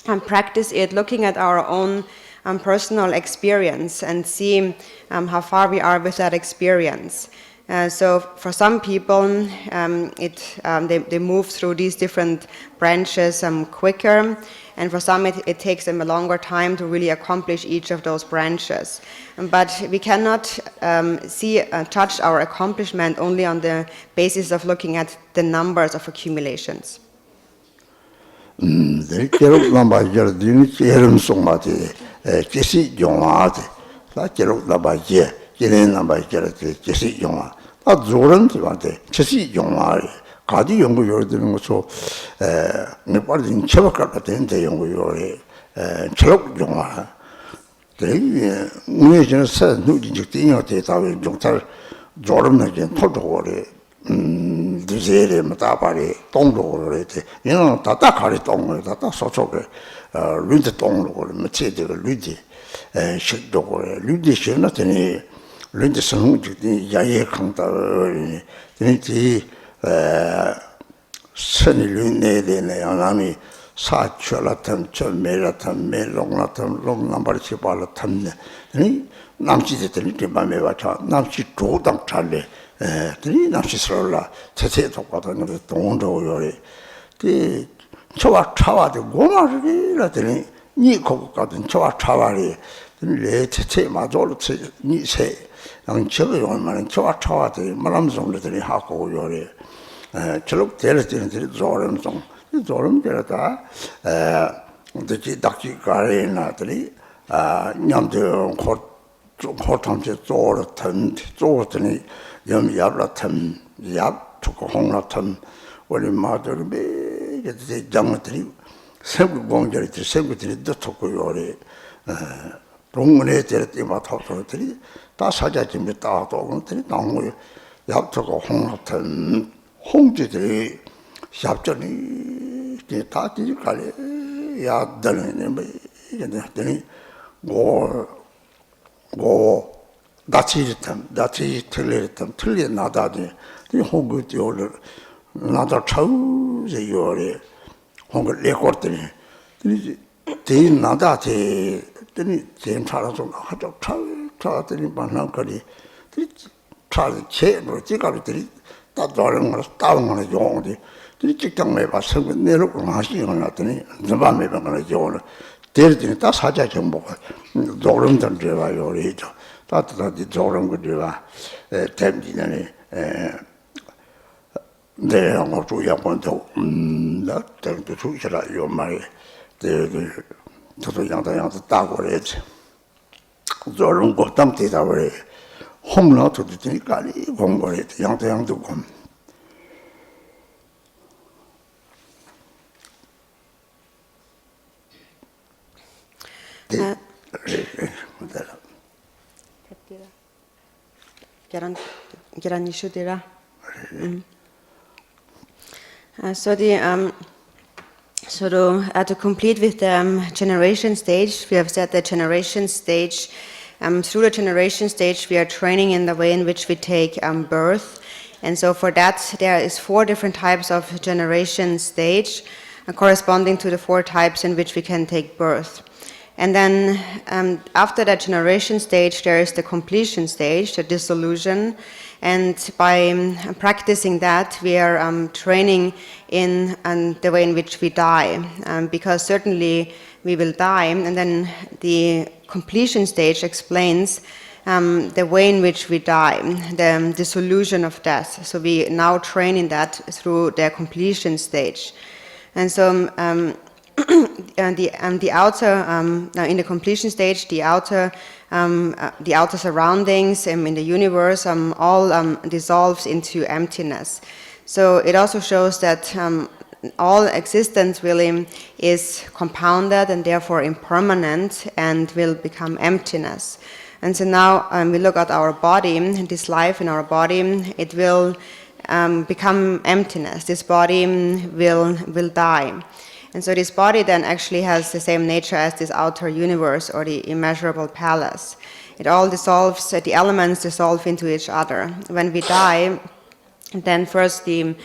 and practice it looking at our own personal experience and see how far we are with that experience. So for some people, they move through these different branches quicker, and for some it takes them a longer time to really accomplish each of those branches. But we cannot judge our accomplishment only on the basis of looking at the numbers of accumulations. 계속 남아져 되는 속마디 계시 용화데 다 계속 남아져 계는 남아져 계시 용화 다 조런 지한테 계시 용화를 가디 연구 요르되는 것도 네팔인 처박할 같은데 연구 요래 철학 용화 되게 우리 저는 서 누진적 되어야 다왜 종탈 조름나게 토도거래 두제레 마타바리 동로를 때 이는 다다가리 동을 다다 소속에 류드 동로를 맞지들 류디 식도고래 류디 신나더니 류디 성우지 야예 강다를 되지 선이 류네데네 아나미 사철라탐 철메라탐 멜롱라탐 롱남바르치 발라탐네 이 남치들이 때문에 와서 남치 조당 잘래 들이 남시스러라 대체도 받는 동도요리 그 저와 차와도 고마르라더니 니 거기 같은 저와 차와리 내 대체 마저로 니세 양 저거 얼마나 저와 차와도 말함송들이 하고 요리 저렇게 데려지는 들이 조름 데려다 근데 닥치 가래나들이 냠도 고탐제 조르더니 염야라탐 약 두고 홍라탐 우리 마들 매게 장들이 세부 공절이 세부들이 더 두고 요리 동문에 데렸더니 마타들이 다 사자집에 따도들이 나무 약 두고 홍라탐 홍지들이 샵전이 다 뒤가래 야들은 이게 고 나치 틀리tam 틀리 나다니 이 홍구디오를 나다 차우제 요래 홍구 레코드니 이 대 나다테 드니 젠 차라서 하죠 차더니 만나거리 차를 채로 지갑들이 다 저런 거 따온 거는 용어지. 이 직장에 봐서 내려고 하시는 거 같더니 저밤에 방을 요는 대리들이 다 사자 정보가 조름들 제가 요리죠. 따뜻하게 조름 거 제가 댐지네 네, 뭐 주야본도 나 때도 주시라 요 말이 저도 양다양도 따고 그랬지. 저런 거 땀띠다 그래. 홈런도 되니까 이 공부를 양다양도 공. To complete with the generation stage, we have said the generation stage. Through the generation stage, we are training in the way in which we take birth, and so for that, there is 4 different types of generation stage, corresponding to the 4 types in which we can take birth. And then after that generation stage, there is the completion stage, the dissolution. And by practicing that, we are training in the way in which we die. Because certainly we will die. And then the completion stage explains the way in which we die, the dissolution of death. So we now train in that through the completion stage. And so the outer in the completion stage, the outer surroundings in the universe all dissolves into emptiness. So it also shows that all existence really is compounded and therefore impermanent and will become emptiness. And so now we look at our body, this life in our body, it will become emptiness. This body will die. And so this body then actually has the same nature as this outer universe or the immeasurable palace. It all dissolves, the elements dissolve into each other. When we die, then first the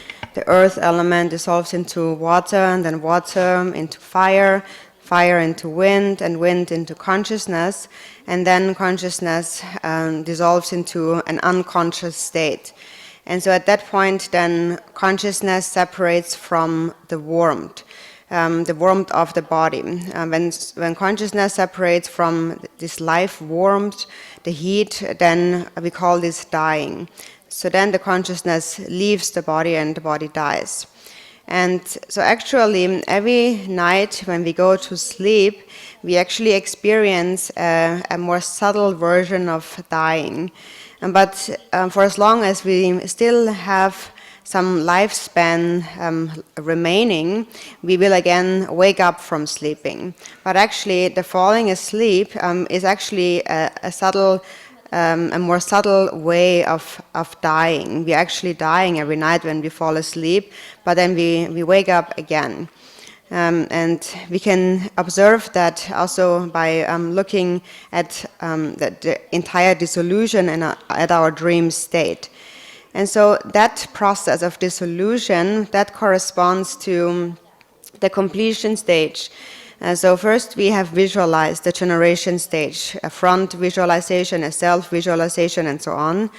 earth element dissolves into water, and then water into fire, fire into wind, and wind into consciousness, and then consciousness dissolves into an unconscious state. And so at that point, then consciousness separates from the warmth of the body. When consciousness separates from this life warmth, the heat, then we call this dying. So then the consciousness leaves the body and the body dies. And so actually every night when we go to sleep, we actually experience a more subtle version of dying. But for as long as we still have some lifespan remaining, we will again wake up from sleeping. But actually, the falling asleep is actually a more subtle way of dying. We're actually dying every night when we fall asleep, but then we wake up again. And we can observe that also by looking at the entire dissolution and at our dream state. And so that process of dissolution, that corresponds to the completion stage. So first we have visualized the generation stage, a front visualization, a self-visualization, and so on.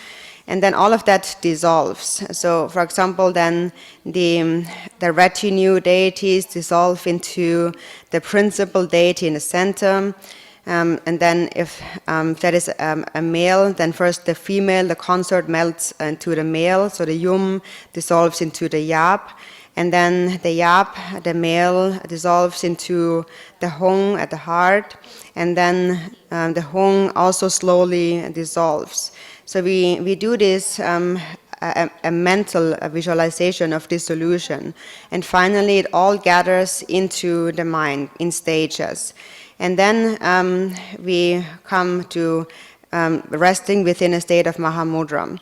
And then all of that dissolves. So for example, then the retinue deities dissolve into the principal deity in the center. And then if that is a male, then first the female, the consort melts into the male, so the yum dissolves into the yap, and then the yap, the male, dissolves into the hong at the heart, and then the hong also slowly dissolves. So we do this a mental visualization of dissolution, and finally it all gathers into the mind in stages. And then we come to resting within a state of Mahamudra.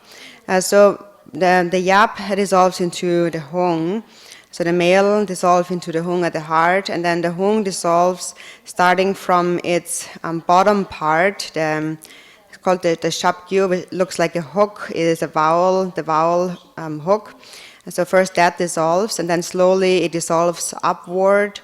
So the yap dissolves into the hong. So the male dissolves into the hong at the heart, and then the hong dissolves starting from its bottom part. It's called the shapgyu. It looks like a hook. It is a vowel, the vowel hook. And so first that dissolves, and then slowly it dissolves upward.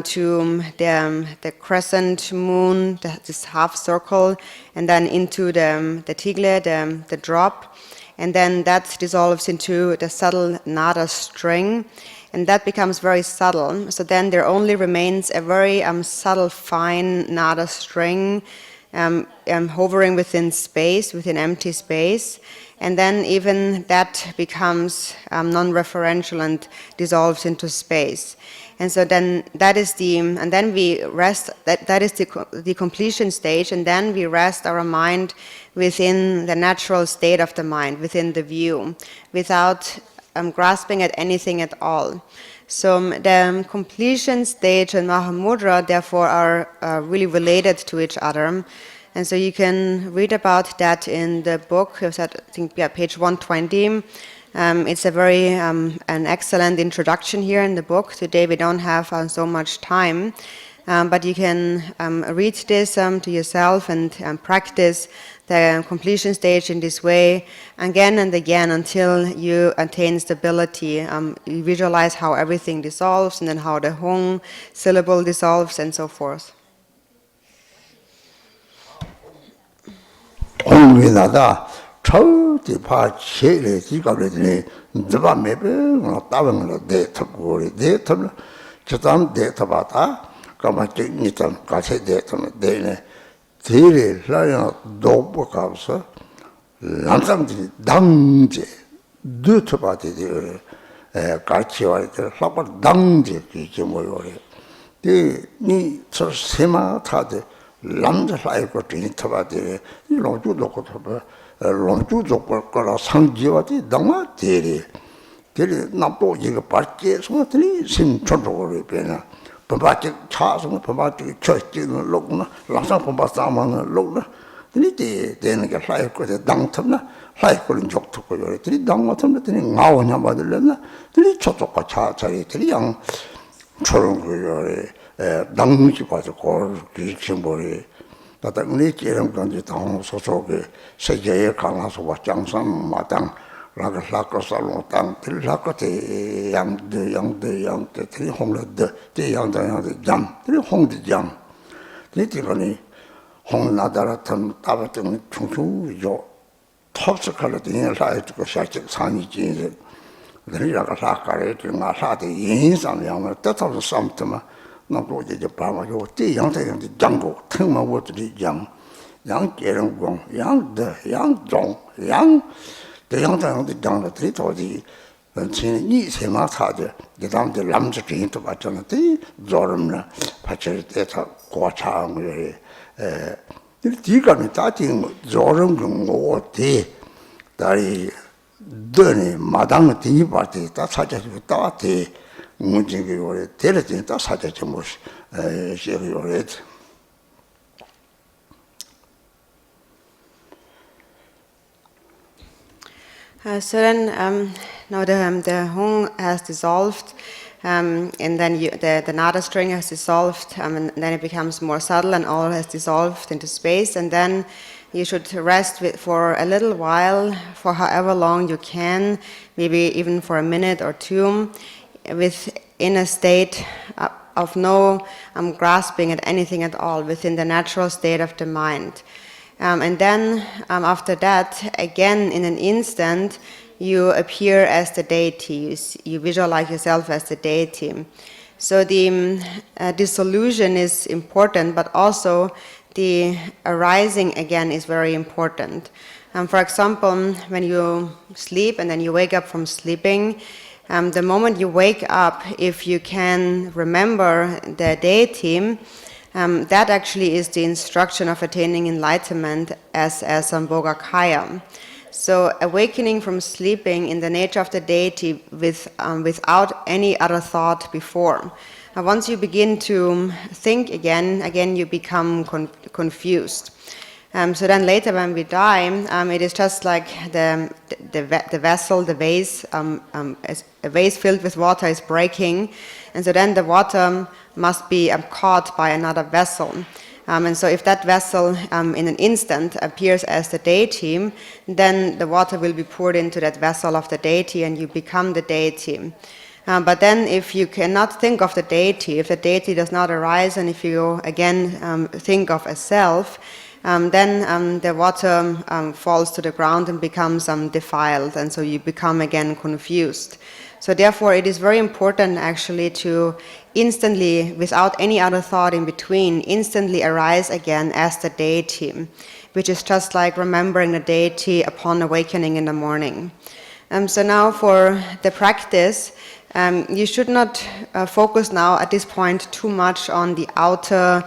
to the crescent moon, this half circle, and then into the tigle, the drop, and then that dissolves into the subtle nada string, and that becomes very subtle. So then there only remains a very subtle, fine nada string hovering within space, within empty space, and then even that becomes non-referential and dissolves into space. And so then that is and then we rest, that is the completion stage, and then we rest our mind within the natural state of the mind, within the view, without grasping at anything at all. So the completion stage and Mahamudra therefore are really related to each other. And so you can read about that in the book, I think, page 120. It's a very an excellent introduction here in the book. Today we don't have so much time, but you can read this to yourself and practice the completion stage in this way again and again until you attain stability. You visualize how everything dissolves and then how the Hong syllable dissolves and so forth. 홍위나다 처디파 체레 지가르더니 드바 메베 따방을 대탑고리 대탑 저담 대탑하다 까마치 니탄 가세 대탑 대네 대레 라야 도보가서 람상지 당제 드트바데 가치와이들 라바 당제 이게 뭐요래 대니 저 세마타데 람자라이고 드니타바데 이로주도 고토바 롱주도 거라 상지와디 당마 대리 나도 이거 밖에 소들이 신촌으로 변나 범바지 차서 범바지 저지는 lok나 랑상 범바사만은 lok나 드니데 되는 게 라이고 당탐나 라이고는 적토고 요래들이 당마탐나 드니 나오냐 받을려나 드니 저쪽과 차차리 드니 양 저런 거 요래 당무지 봐서 고르기 심보리 나다 우리 지름 간지 당 소속에 세계에 강화서 와 장산 마당 라가살로 땅 들라거테 양대 들이 홍르드 대양대 잠 들이 홍디장 들이거니 홍나다라탄 따바등 중수요 톱스칼로딩을 라이트고 샤직 산이지 들이라가 사카레 등아 사대 인상량을 뜻하고 삼트마 나도 이제 봐가지고 대양대 장고 특마 워들이 양계령공 양종 대양대 장들이 도지 이 세마사제 그다음에 남자들도 봤잖아. 이 조름나 받칠 때서 고차한 거에 뒤가는 따진 조름 공고대 다리 더니 마당 뒤 parte 다 사자고 따대 문제게 오래 데려진 다 사자죠 뭐 시리오레 So then, now the Hong has dissolved, and then the nada string has dissolved, and then it becomes more subtle, and all has dissolved into space, and then you should rest for a little while, for however long you can, maybe even for a minute or two, within a state of no grasping at anything at all, within the natural state of the mind. And then after that, again in an instant, you appear as the deity. You visualize yourself as the deity. So the dissolution is important, but also the arising again is very important. For example, when you sleep and then you wake up from sleeping, the moment you wake up, if you can remember the deity, that actually is the instruction of attaining enlightenment as Sambhogakaya. So awakening from sleeping in the nature of the deity without any other thought before. Once you begin to think again you become confused. So then later when we die, it is just like the vessel, the vase, a vase filled with water is breaking, and so then the water must be caught by another vessel. And so if that vessel in an instant appears as the deity, then the water will be poured into that vessel of the deity and you become the deity. But then if you cannot think of the deity, if the deity does not arise, and if you again think of a self, then the water falls to the ground and becomes defiled, and so you become again confused. So therefore it is very important actually to instantly, without any other thought in between, instantly arise again as the deity, which is just like remembering the deity upon awakening in the morning. So now for the practice, you should not focus now at this point too much on the outer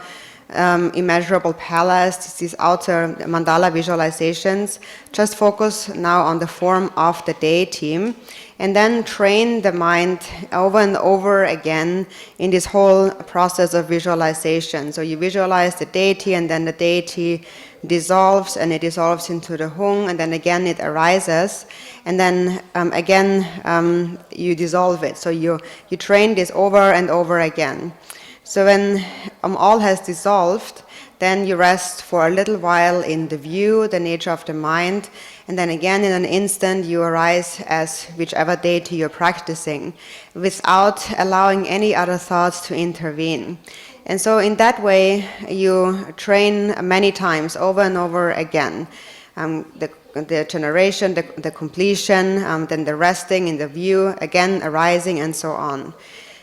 immeasurable palace, these outer mandala visualizations. Just focus now on the form of the deity, and then train the mind over and over again in this whole process of visualization. So you visualize the deity, and then the deity dissolves, and it dissolves into the hung, and then again it arises, and then again you dissolve it. So you train this over and over again. So when all has dissolved, then you rest for a little while in the view, the nature of the mind, and then again in an instant you arise as whichever deity you're practicing, without allowing any other thoughts to intervene. And so in that way you train many times over and over again. The generation, the completion, then the resting in the view, again arising, and so on.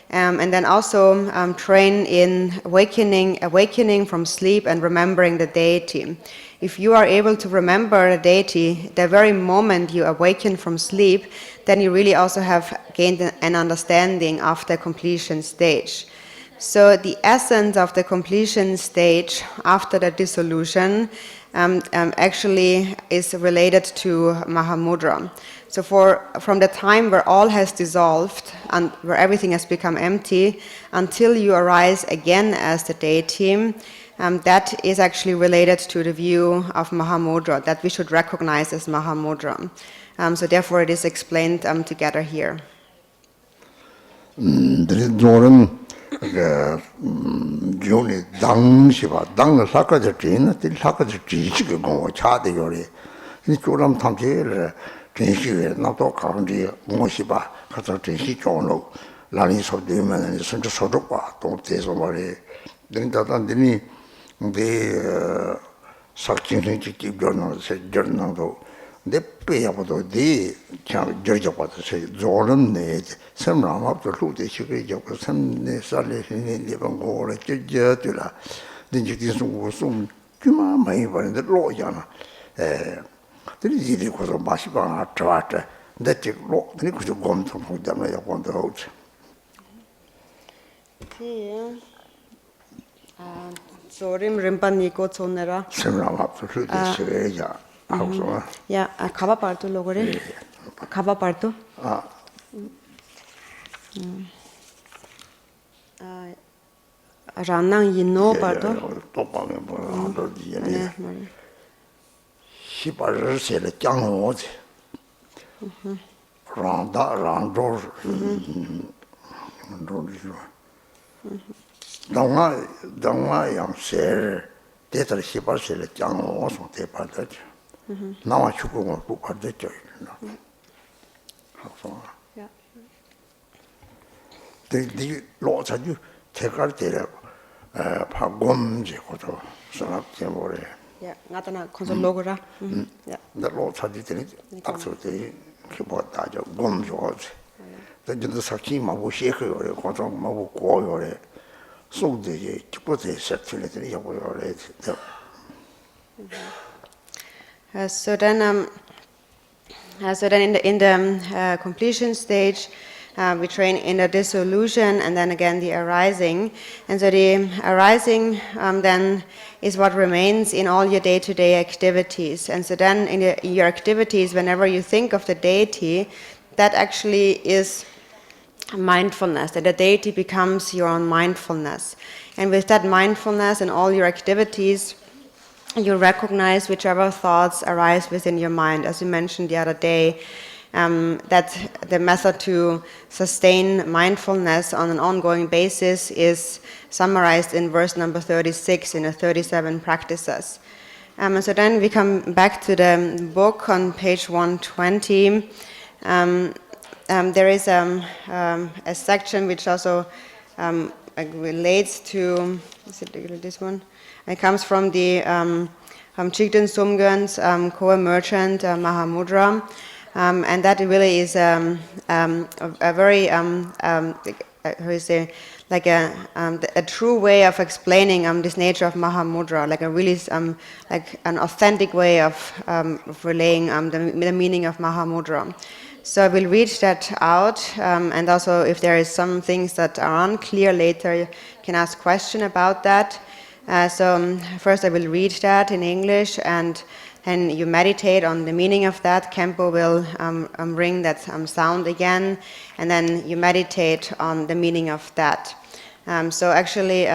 And then also train in awakening from sleep and remembering the deity. If you are able to remember the deity the very moment you awaken from sleep, then you really also have gained an understanding of the completion stage. So the essence of the completion stage after the dissolution actually is related to Mahamudra. So from the time where all has dissolved and where everything has become empty until you arise again as the deity, that is actually related to the view of Mahamudra, that we should recognize as Mahamudra. So therefore it is explained together here. Juni dang shiba, dang laka de jina, the laka de jishika gong cha de yori. Ni churam tamche jinshi, not all currently Moshiba, Kata Jinshi Jono, Lani so demon and Central Sodopa, don't take somebody. Then that Dini, the sucking to keep journal, said journal. They pay about the judge about to say, Jordan need some ram up to loot the sugar joke, some salvation in the Bango, Judula. Then you can soon, Juma, my in the law, Yana. The easy was a Bashban trata, that you look, then you could go to them upon the road. Zorim Rinpoche Zonera. Some ram up to loot the sugar. Yeah, a kaba partu logore. Kaba partu. Ranang yino partu. She was said a young word. Randa, Rando. Don't I am said that she was said a young word on the part. Now I should go to look at the church. The Lord had you take out the Pagom Jekoto, Sanat Temore. Yeah, not a consologora. The Lord had it, absolutely, keyboard Daja, Gom George. Then the Sakima was shaker or a control Mabu or so the put a set to it. So then in the completion stage, we train in the dissolution and then again the arising. And so the arising then is what remains in all your day-to-day activities. And so then in your activities, whenever you think of the deity, that actually is mindfulness, that the deity becomes your own mindfulness. And with that mindfulness in all your activities, you recognize whichever thoughts arise within your mind. As you mentioned the other day, that the method to sustain mindfulness on an ongoing basis is summarized in verse number 36 in the 37 practices. So then we come back to the book on page 120. there is a section which also like relates to, is it this one? It comes from the Chigden Sumgön's co-emergent Mahamudra, and that really is a very, how do you say, like a true way of explaining this nature of Mahamudra, like a really, like an authentic way of relaying the meaning of Mahamudra. So I will read that out, and also if there is some things that are unclear later, you can ask question about that. So first I will read that in English, and then you meditate on the meaning of that. Kempo will bring that sound again, and then you meditate on the meaning of that. So actually,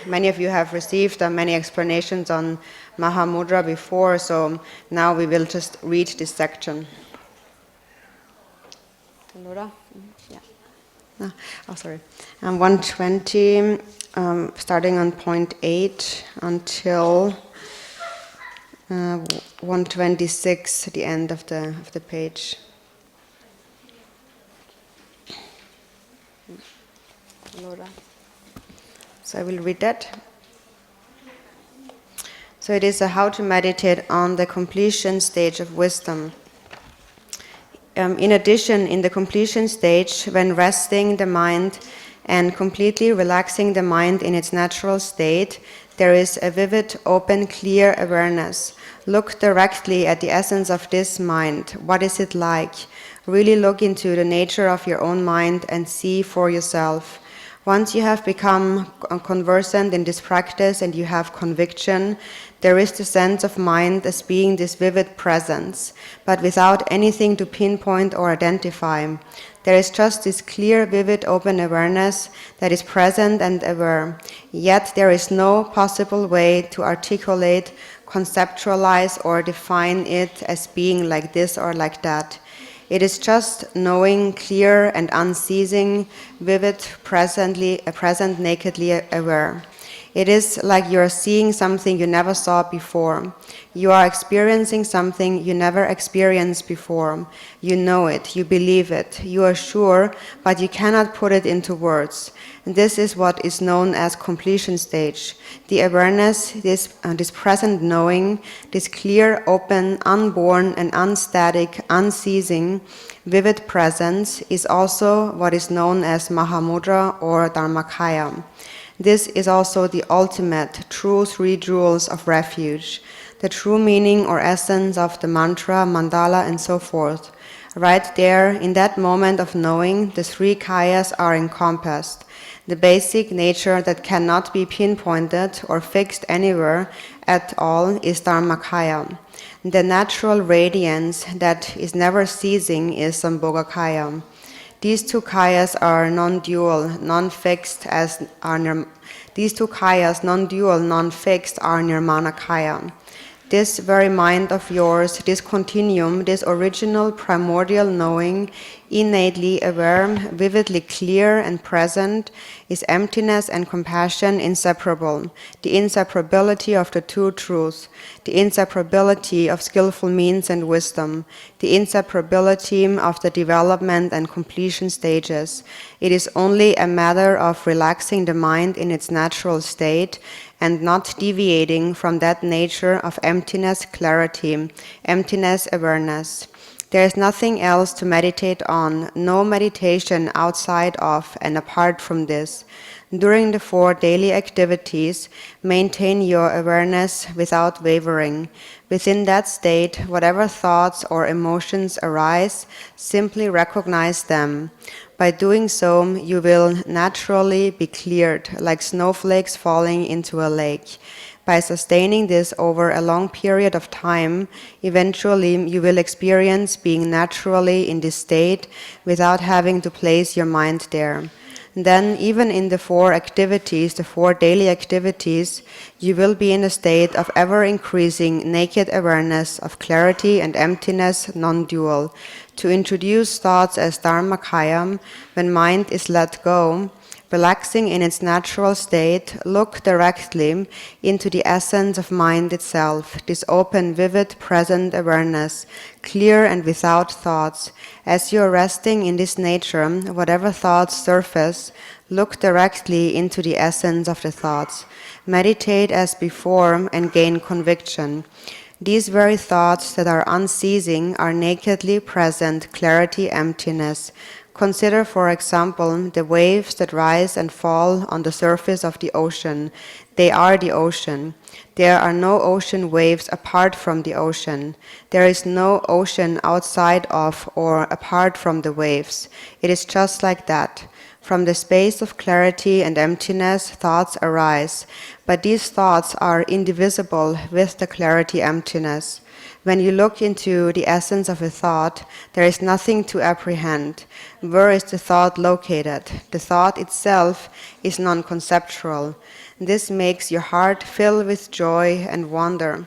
many of you have received many explanations on Mahamudra before, so now we will just read this section. Laura? Yeah. No. Oh, sorry. 120, starting on point 8 until 126, the end of the page. Laura. So I will read that. So it is how to meditate on the completion stage of wisdom. In addition, in the completion stage, when resting the mind and completely relaxing the mind in its natural state, there is a vivid, open, clear awareness. Look directly at the essence of this mind. What is it like? Really look into the nature of your own mind and see for yourself. Once you have become conversant in this practice and you have conviction, there is the sense of mind as being this vivid presence, but without anything to pinpoint or identify. There is just this clear, vivid, open awareness that is present and aware. Yet there is no possible way to articulate, conceptualize, or define it as being like this or like that. It is just knowing, clear and unceasing, vivid, present, nakedly aware. It is like you are seeing something you never saw before. You are experiencing something you never experienced before. You know it, you believe it, you are sure, but you cannot put it into words. And this is what is known as completion stage. The awareness, this present knowing, this clear, open, unborn and unstatic, unceasing, vivid presence is also what is known as Mahamudra or Dharmakaya. This is also the ultimate, true three jewels of refuge, the true meaning or essence of the mantra, mandala, and so forth. Right there, in that moment of knowing, the three kayas are encompassed. The basic nature that cannot be pinpointed or fixed anywhere at all is Dharmakaya. The natural radiance that is never ceasing is Sambhogakaya. These two kayas are non-dual, non-fixed as are these two kayas, non-dual, non-fixed, are Nirmanakaya. This very mind of yours, this continuum, this original primordial knowing, innately aware, vividly clear and present, is emptiness and compassion inseparable, the inseparability of the two truths, the inseparability of skillful means and wisdom, the inseparability of the development and completion stages. It is only a matter of relaxing the mind in its natural state and not deviating from that nature of emptiness, clarity, emptiness, awareness. There is nothing else to meditate on, no meditation outside of and apart from this. During the 4 daily activities, maintain your awareness without wavering. Within that state, whatever thoughts or emotions arise, simply recognize them. By doing so, you will naturally be cleared, like snowflakes falling into a lake. By sustaining this over a long period of time, eventually you will experience being naturally in this state without having to place your mind there. Then, even in the 4 activities, the 4 daily activities, you will be in a state of ever-increasing naked awareness of clarity and emptiness, non-dual. To introduce thoughts as Dharmakaya, when mind is let go, Relaxing in its natural state, look directly into the essence of mind itself, this open, vivid, present awareness, clear and without thoughts. As you are resting in this nature, whatever thoughts surface, look directly into the essence of the thoughts. Meditate as before and gain conviction. These very thoughts that are unceasing are nakedly present clarity, emptiness. Consider, for example, the waves that rise and fall on the surface of the ocean. They are the ocean. There are no ocean waves apart from the ocean. There is no ocean outside of or apart from the waves. It is just like that. From the space of clarity and emptiness, thoughts arise, but these thoughts are indivisible with the clarity emptiness. When you look into the essence of a thought, there is nothing to apprehend. Where is the thought located? The thought itself is non-conceptual. This makes your heart fill with joy and wonder.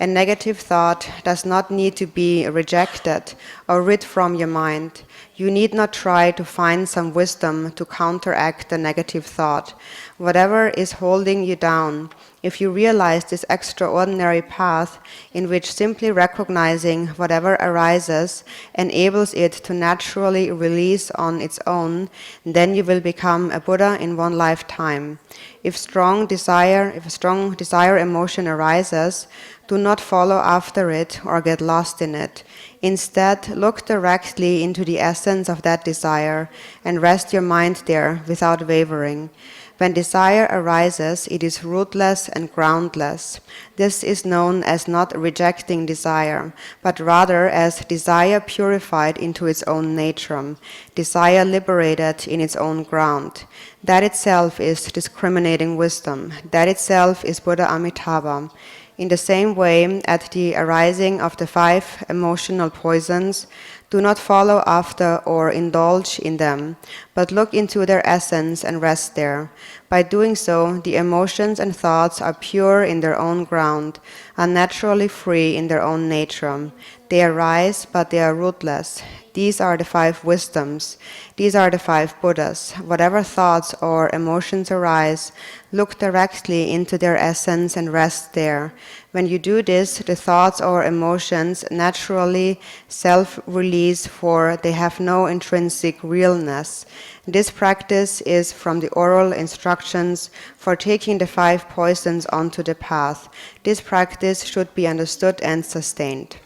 A negative thought does not need to be rejected or rid from your mind. You need not try to find some wisdom to counteract the negative thought. Whatever is holding you down, if you realize this extraordinary path in which simply recognizing whatever arises enables it to naturally release on its own, then you will become a Buddha in one lifetime. If a strong desire emotion arises, do not follow after it or get lost in it. Instead, look directly into the essence of that desire and rest your mind there without wavering. When desire arises, it is rootless and groundless. This is known as not rejecting desire, but rather as desire purified into its own nature, desire liberated in its own ground. That itself is discriminating wisdom. That itself is Buddha Amitabha. In the same way, at the arising of the 5 emotional poisons, do not follow after or indulge in them, but look into their essence and rest there. By doing so, the emotions and thoughts are pure in their own ground, are naturally free in their own nature. They arise, but they are rootless. These are the 5 wisdoms. These are the 5 Buddhas. Whatever thoughts or emotions arise, look directly into their essence and rest there. When you do this, the thoughts or emotions naturally self-release, for they have no intrinsic realness. This practice is from the oral instructions for taking the 5 poisons onto the path. This practice should be understood and sustained.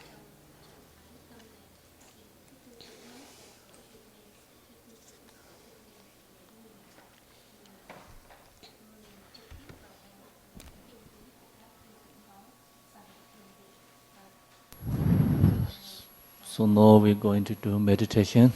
So now we're going to do meditation.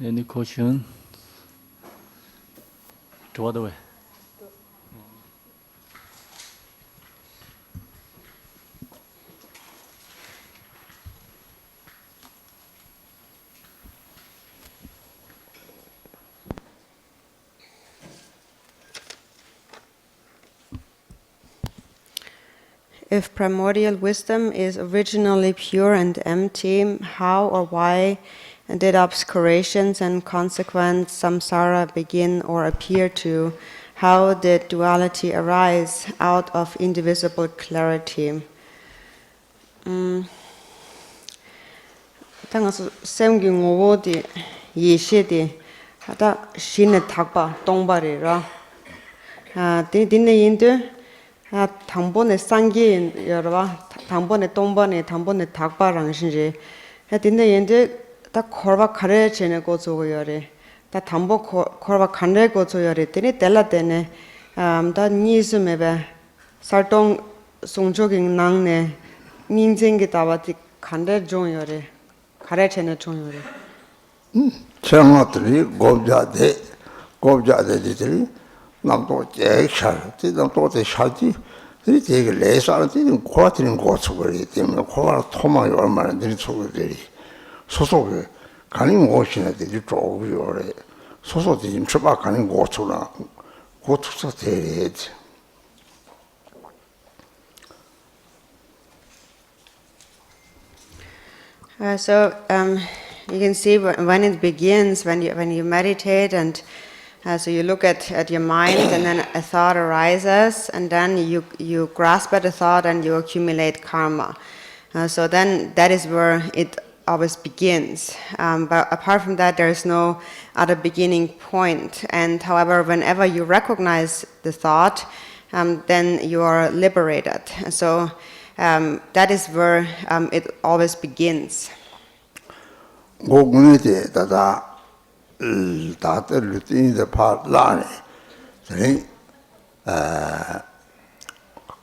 Any question? To other way. If primordial wisdom is originally pure and empty, how or why did obscurations and consequent samsara begin or appear to? How did duality arise out of indivisible clarity? 당아서 semgi ngowodi yeshedi hata shine thakpa tongbarira dinne yindu 당번에 상기 여러와 당번에 동번에 당번에 닭바랑 신지 dinne yindu 다 korba kare chene go zoyore 다 담보 korba kane go zoyore tene tela tene 다 니스메베 살동 송조ging 낭네 닌쟁게 다와티 간데 종요래 가래체네 종요래 청어들이 곱자대들이 남도 제잘 남도 대샤지 이 되게 레사는 코아트는 고속거리 때문에 코가 토막이 얼마나 들이 속들이 소속에 가는 곳이나 되지 쪼고요래 소속이 좀 추박 가는 곳으로 고축서 대해야지. So you can see when it begins, when you meditate, and so you look at your mind, and then a thought arises, and then you grasp at a thought and you accumulate karma. So then that is where it always begins. But apart from that, there is no other beginning point. And however, whenever you recognize the thought, then you are liberated. So that is where it always begins. 고군에게 다다 다들 루틴의 파라네 네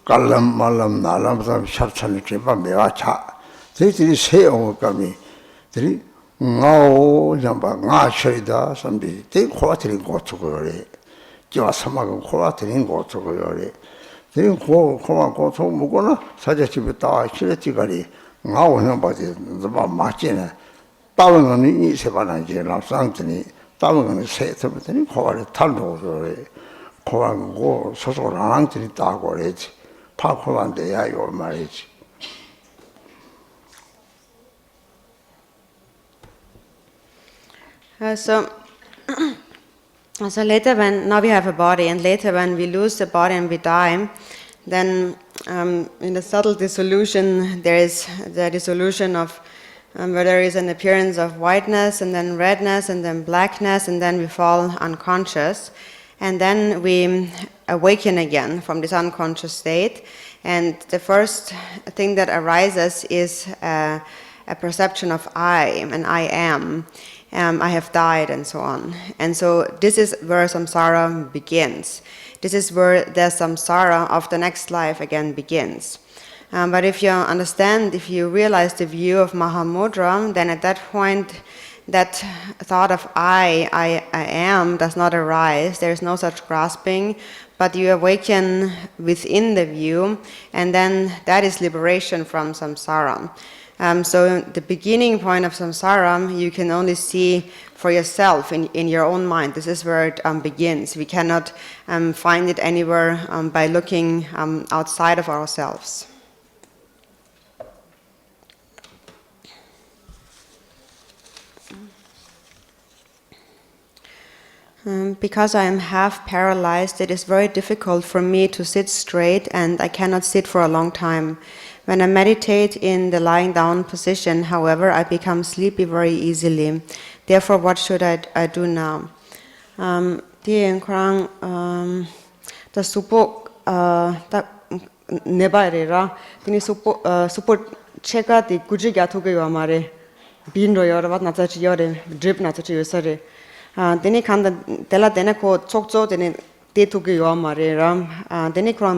깔람 말람 나람서 샤찬이 제바 메와차 제들이 세용감이 들이 나오 잠바 나셔이다 선비 대 코아트린 고초거래 지와 사막은 코아트린 고초거래 대 코마 고초 먹거나 사자집에 따 실내지가리 나오는 바지 뭐 맞지네 다른 거는 이 세반한 게 납상더니 다른 거는 세서부터니 코아를 탈로서 코아고 소소를 안 한들이 따고 그랬지 파코만 돼야 요 말이지. So later now we have a body, and later when we lose the body and we die, then in the subtle dissolution there is the dissolution of where there is an appearance of whiteness and then redness and then blackness, and then we fall unconscious, and then we awaken again from this unconscious state, and the first thing that arises is a perception of I, and I am. I have died, and so on. And so this is where samsara begins. This is where the samsara of the next life again begins. But if you understand, if you realize the view of Mahamudra, then at that point, that thought of I am does not arise. There is no such grasping, but you awaken within the view, and then that is liberation from samsara. So the beginning point of samsara, you can only see for yourself in your own mind. This is where it begins. We cannot find it anywhere by looking outside of ourselves. Because I am half paralyzed, it is very difficult for me to sit straight, and I cannot sit for a long time. When I meditate in the lying down position, however, I become sleepy very easily. Therefore, what should I do now? The support nebarera. The support cheka the kujigathuke yamare. Bindo yorvat natachi yore drip natachi yosare. Deni kanda tela dene ko chokcho dene tetuke yamare. Deni kran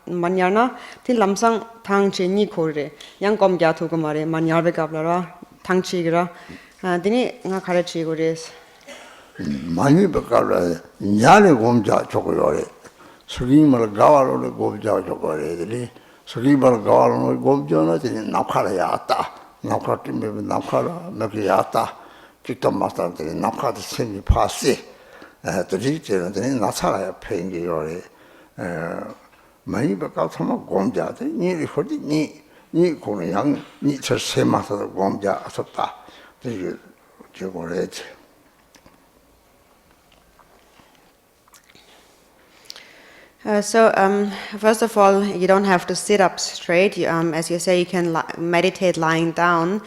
manyarna tin lamsang thang che ni khore yang kom gya thu ko mare manyar be kaplara thang chi gra Dini nga 가르치고 그래서 많이 바꿔라 냐네 곰자 저거래 스기말 가와로를 곰자 저거래들이 스기말 가와로를 곰자는 낙하라야다 낙하 때문에 낙하라 낙이야다 직접 마스터들이 낙하도 생이 파시 드리지는 나사라야 팽기요래 많이 바꿔서 곰자들 니 허리 니 고는 니저 세마서 곰자 썼다 이게 저거래지 First of all, you don't have to sit up straight. As you say, you can meditate lying down.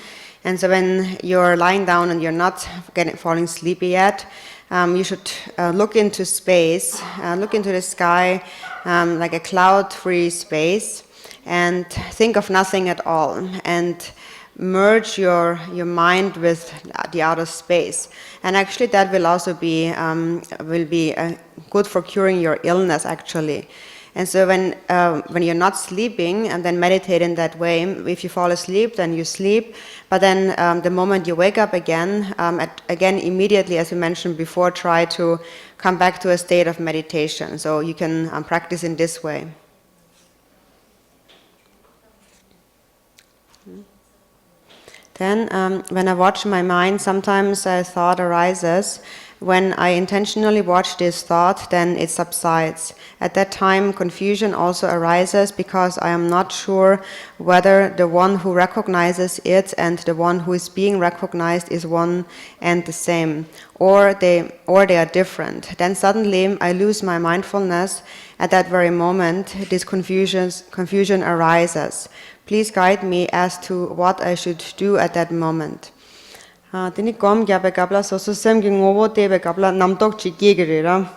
And so when you're lying down and you're not falling sleepy yet, you should look into space, look into the sky like a cloud-free space, and think of nothing at all. And merge your mind with the outer space, and actually that will also be good for curing your illness actually. And so when you're not sleeping and then meditate in that way, if you fall asleep then you sleep, but then the moment you wake up again, again immediately, as we mentioned before, try to come back to a state of meditation. So you can practice in this way. Then, when I watch my mind, sometimes a thought arises. When I intentionally watch this thought, then it subsides. At that time, confusion also arises because I am not sure whether the one who recognizes it and the one who is being recognized is one and the same, or they are different. Then suddenly I lose my mindfulness. At that very moment, this confusion arises. Please guide me as to what I should do at that moment. Tini kom gyabe kapla sosu sem ki ngobo tebe kapla namtok chi gegere.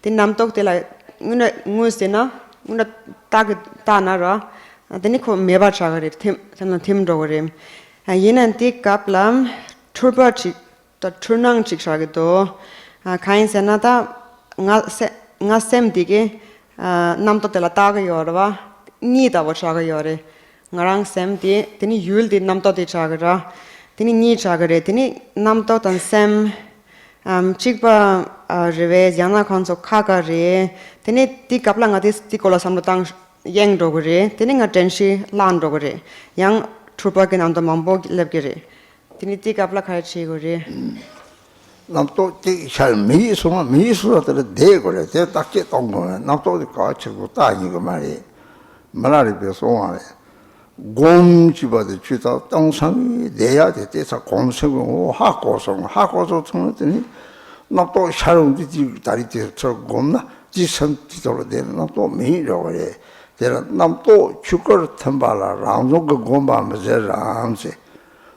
Tini namtok te la ngus na una tag ta na ra. Tini ko meba chagare tim dogore. Yinan tik kapla turba chi ta turnang chi chage do. Kain senata nga sem dige namtok te la tag yorwa ni da wo chage yore. Ngarang sem di tini yul di namto di chagara tini ni chagare tini namto tan sem chikpa reve yana khonso khaga re tini ti kapla nga ti kola samlo tang yeng dogre tini nga tenshi lan dogre yang trupa ke namto mambo lebgere tini ti kapla khai chi gore 남도 잘 미소가 미소라들 대고래 대 딱지 동거네 남도 가치고 딱 이거 말이 말아리 배송하네 곰집어도 주다 땅상이 내야 돼서 곰성고 하고서 통했더니 나또 샤롱디 다리 뒤에서 곰나 지선 뒤로 되는 나또 미라고 그래 내가 남또 죽을 텀발라 랑조가 곰바면서 랑세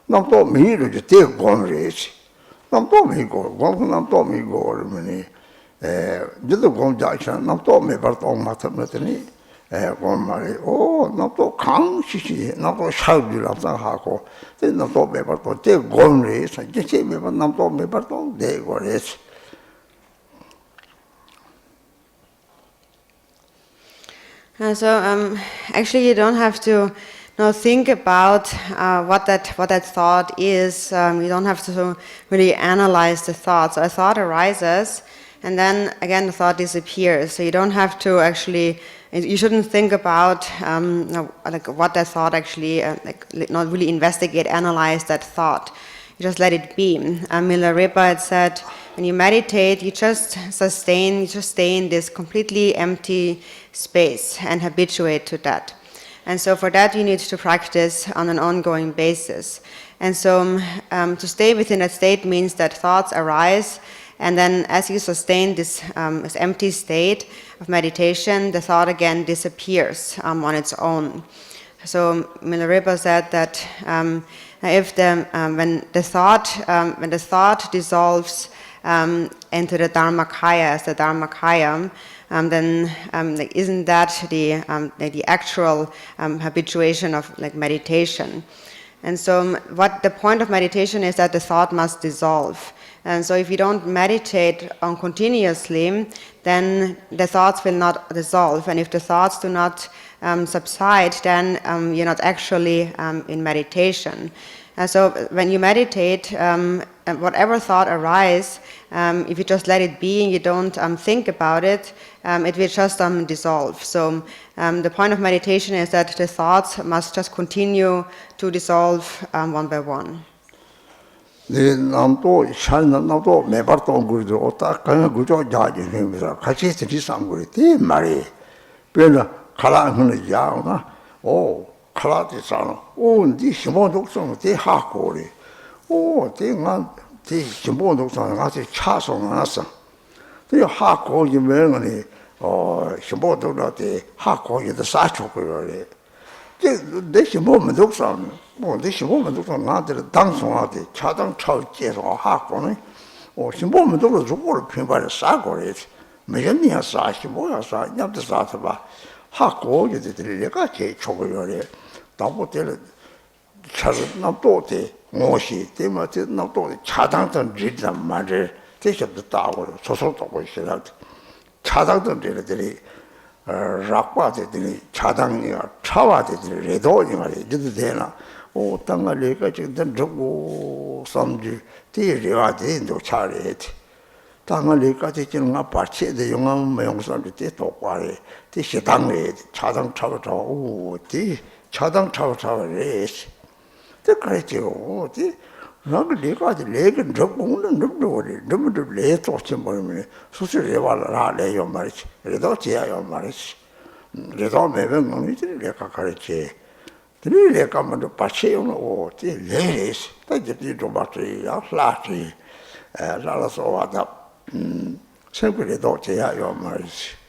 남또 미를 때 곰래지 남또 미고 곰 남또 미고 그러면이 저도 곰자차 남또 매버도 맞았더니 말이 나또 강시시 나또 샤우리랍다 하고 나또 매버도 때 곰래서 이제 매버 나또 매버도 내고래서 So actually you don't have to think about what that thought is. You don't have to really analyze the thought. So a thought arises and then again the thought disappears. So you don't have to actually, you shouldn't think about like what that thought actually, not really investigate, analyze that thought. You just let it be. Milarepa had said, when you meditate, you just stay in this completely empty space and habituate to that. And so for that, you need to practice on an ongoing basis. And so to stay within that state means that thoughts arise, and then as you sustain this empty state of meditation, the thought again disappears on its own. So Milarepa said that when the thought dissolves into the Dharmakaya as the Dharmakaya, then isn't that the actual habituation of like meditation? And so what the point of meditation is that the thought must dissolve. And so if you don't meditate on continuously, then the thoughts will not dissolve. And if the thoughts do not subside, then you're not actually in meditation. So when you meditate, whatever thought arises, if you just let it be and you don't think about it, it will just dissolve. So the point of meditation is that the thoughts must just continue to dissolve one by one. 네 남도 샤는 남도 매발도 그리도 오다 그냥 그저 자지면서 같이 들이상 그랬대 말이 변화 가라는 야나 오 가라디잖아 오니 심어 독성 대 하고리 오 대가 대 심어 독성 같이 차서 나서 대 하고 유명하니 심어 독라대 하고에도 사초 그래 내 심어면 독성 내 심어면 독성 나한테 당송하대 차당 차지해서 하고는 심어면 독로 저거를 편발에 싸고래 매년이야 싸시 뭐야 싸 냠도 싸서 봐 하고 이제들이 내가 제 초보열에 나보텔 차를 나도테 뭐시 때문에 나도 차당던 리단 말을 대접도 따고 소소도 보시라 차당던 리들이 락과들이 차당이가 차와들이 레도니가 이제도 되나 오 땅을 내가 지금 저고 섬지 뒤에가 된도 차례 땅을 내까지 지는 아파트에 영암 명상할 때 똑바로 때 시당에 차당 차고 오티 차당 차고 차래 때 그랬죠 때 나그 내까지 내근 적공은 너무 내 쫓지 모르면 수술해 봐라 내요 말이지 그래도 제야요 말이지 그래도 매번 거기들 내가 가르치 들이 내가 먼저 받쳐요 오티 레스 때지 좀 받쳐야 플라치 라라서 와다 생각해도 제야요 말이지.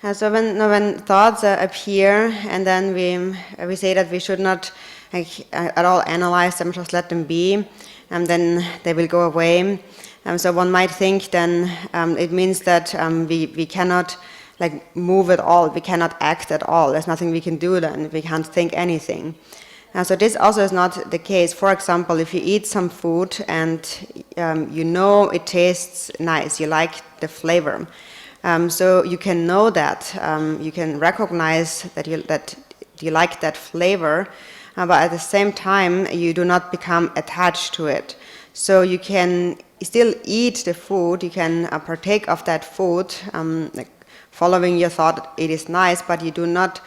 So when thoughts appear, and then we say that we should not at all analyze them, just let them be, and then they will go away. So one might think then it means that we cannot move at all, we cannot act at all. There's nothing we can do then. We can't think anything. So this also is not the case. For example, if you eat some food and you know it tastes nice, you like the flavor. So you can know that, you can recognize that you like that flavor, but at the same time you do not become attached to it. So you can still eat the food, you can partake of that food, following your thought it is nice, but you do not,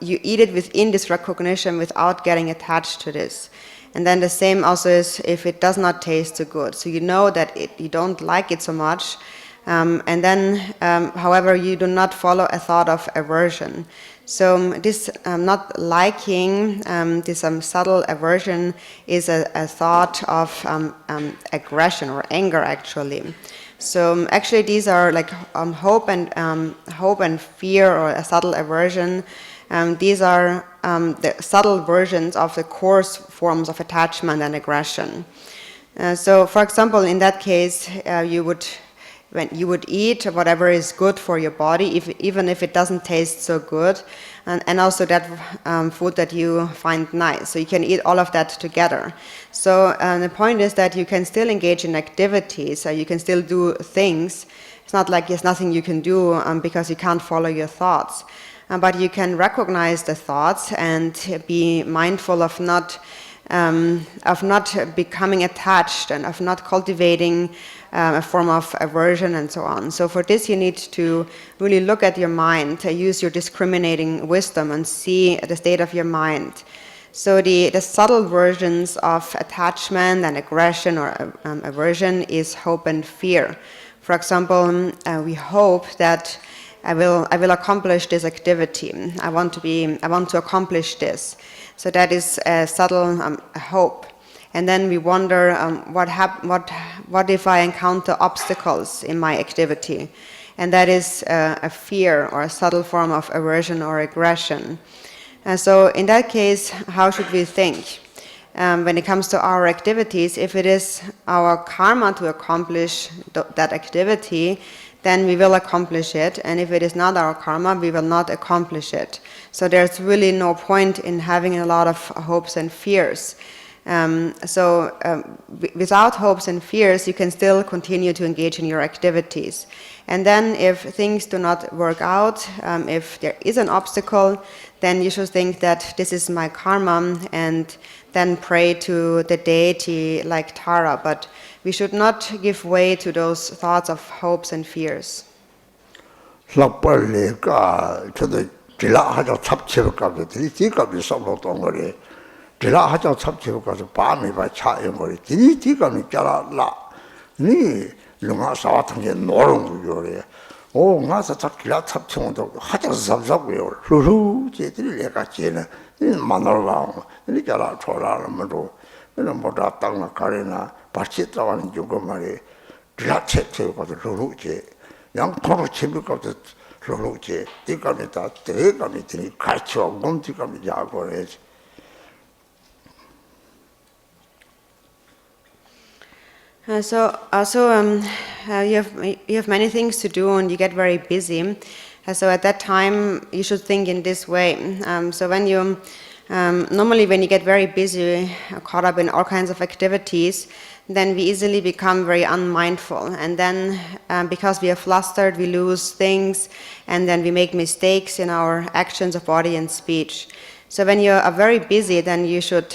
you eat it within this recognition without getting attached to this. And then the same also is if it does not taste so good. So you know that you don't like it so much, and then, however, you do not follow a thought of aversion. So this not liking, this subtle aversion is a thought of aggression or anger actually. So actually these are like hope and fear or a subtle aversion. These are the subtle versions of the coarse forms of attachment and aggression. So for example, in that case, when you would eat whatever is good for your body, even if it doesn't taste so good, and also that food that you find nice. So you can eat all of that together. So the point is that you can still engage in activities, you can still do things. It's not like there's nothing you can do because you can't follow your thoughts. But you can recognize the thoughts and be mindful of not becoming attached and of not cultivating a form of aversion and so on. So for this you need to really look at your mind, use your discriminating wisdom and see the state of your mind. So the subtle versions of attachment and aggression or aversion is hope and fear. For example, we hope that I will accomplish this activity. I want to accomplish this. So that is a subtle hope. And then we wonder what if I encounter obstacles in my activity, and that is a fear or a subtle form of aversion or aggression. So in that case, how should we think? When it comes to our activities, if it is our karma to accomplish that activity, then we will accomplish it, and if it is not our karma, we will not accomplish it. So there's really no point in having a lot of hopes and fears. Without hopes and fears, you can still continue to engage in your activities. And then if things do not work out, if there is an obstacle, then you should think that this is my karma, and then pray to the deity like Tara. But we should not give way to those thoughts of hopes and fears. 락벌리가 저도 지라하자 탑치를 뒤값이 썩었던 거리 지라하자 탑치를 가서 밤에 봐 차인 거리 뒤값이 짜라라 니 룽아 사와탕 게 노는 거래 오 가서 잡기라 탑치도 하자 잡잡고요 루루 제들이 내가 지는 만나러 가 이리가라 초라라면도 이런 뭐다 땅나 가리나 같이 따라는 주고 말이 지라 채채 가서 루루지 양포로 집을까지 로로지 띠감이다 대감이 되니 같이와 몸띠감이 야고래지. You have many things to do and you get very busy. So at that time you should think in this way. So when you normally when you get very busy, caught up in all kinds of activities, then we easily become very unmindful. And then because we are flustered, we lose things, and then we make mistakes in our actions of body and speech. So when you are very busy, then you should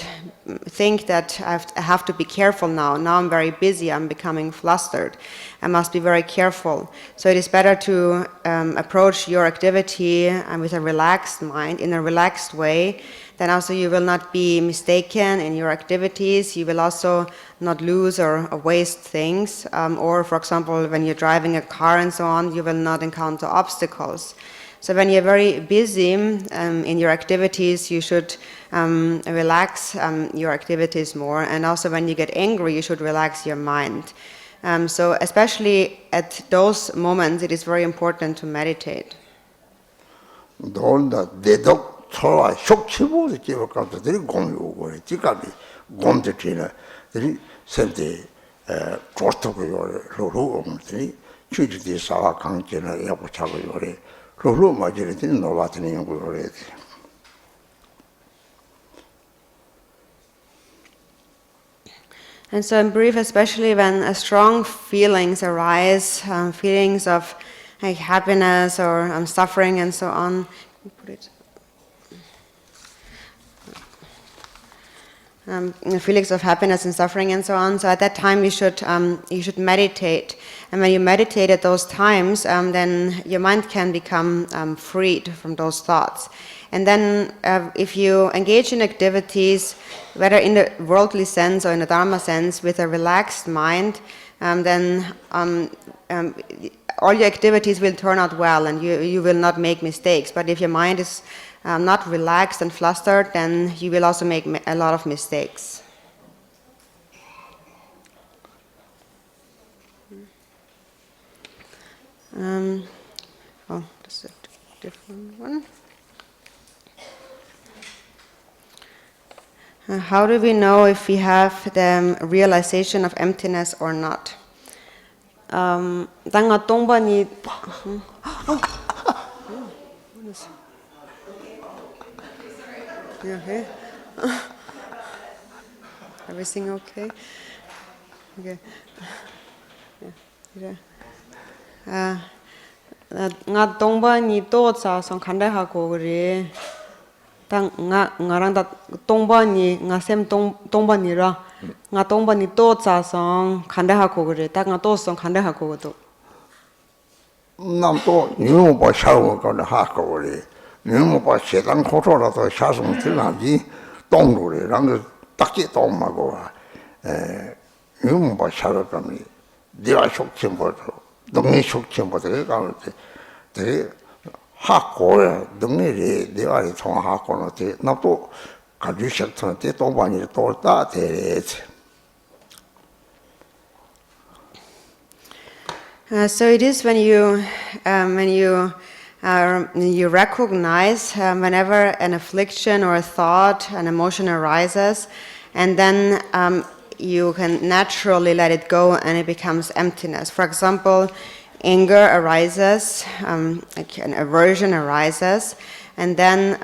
think that I have to be careful now. Now I'm very busy, I'm becoming flustered. I must be very careful. So it is better to approach your activity with a relaxed mind, in a relaxed way. Then also you will not be mistaken in your activities. You will also not lose or waste things. Or for example, when you're driving a car and so on, you will not encounter obstacles. So when you're very busy in your activities, you should relax your activities more. And also when you get angry, you should relax your mind. So especially at those moments, it is very important to meditate. 초라 속치보도 집어가서 들이 공이 오고 지갑이 곰들이나 들이 선대 조스토고 로로 오면들이 취지디 사와 강제나 야고 차고 요래 로로 맞이를 들이 놀아드는 거 요래. And so in brief, especially when strong feelings arise, feelings of like happiness or suffering and so on. Feelings of happiness and suffering and so on. So at that time you should meditate. And when you meditate at those times, then your mind can become freed from those thoughts. And then if you engage in activities, whether in the worldly sense or in the Dharma sense, with a relaxed mind, then all your activities will turn out well and you will not make mistakes. But if your mind is not relaxed and flustered, then you will also make a lot of mistakes. This is a different one. How do we know if we have the realization of emptiness or not? You okay? Everything okay? Okay. Nga tongba ni to sa song khanda ha ko gre. Tang ngarang da tongba ni nga sem tongba ni ra. Nga tongba ni to sa song khanda ha ko gre. Ta nga to song khanda ha ko to. Nam to yu ba shao ko na ha ko gre. 你们把写单口说了，到下生这两集动住的，然后大家动嘛个话，你们把下个干的，第二学清不着，等你学清不这个干的，这下过呀，等你的第二的从下过了这，那都感觉学成这多半年多大的。So it is when you recognize whenever an affliction or a thought, an emotion arises, and then you can naturally let it go and it becomes emptiness. For example, anger arises, like an aversion arises, and then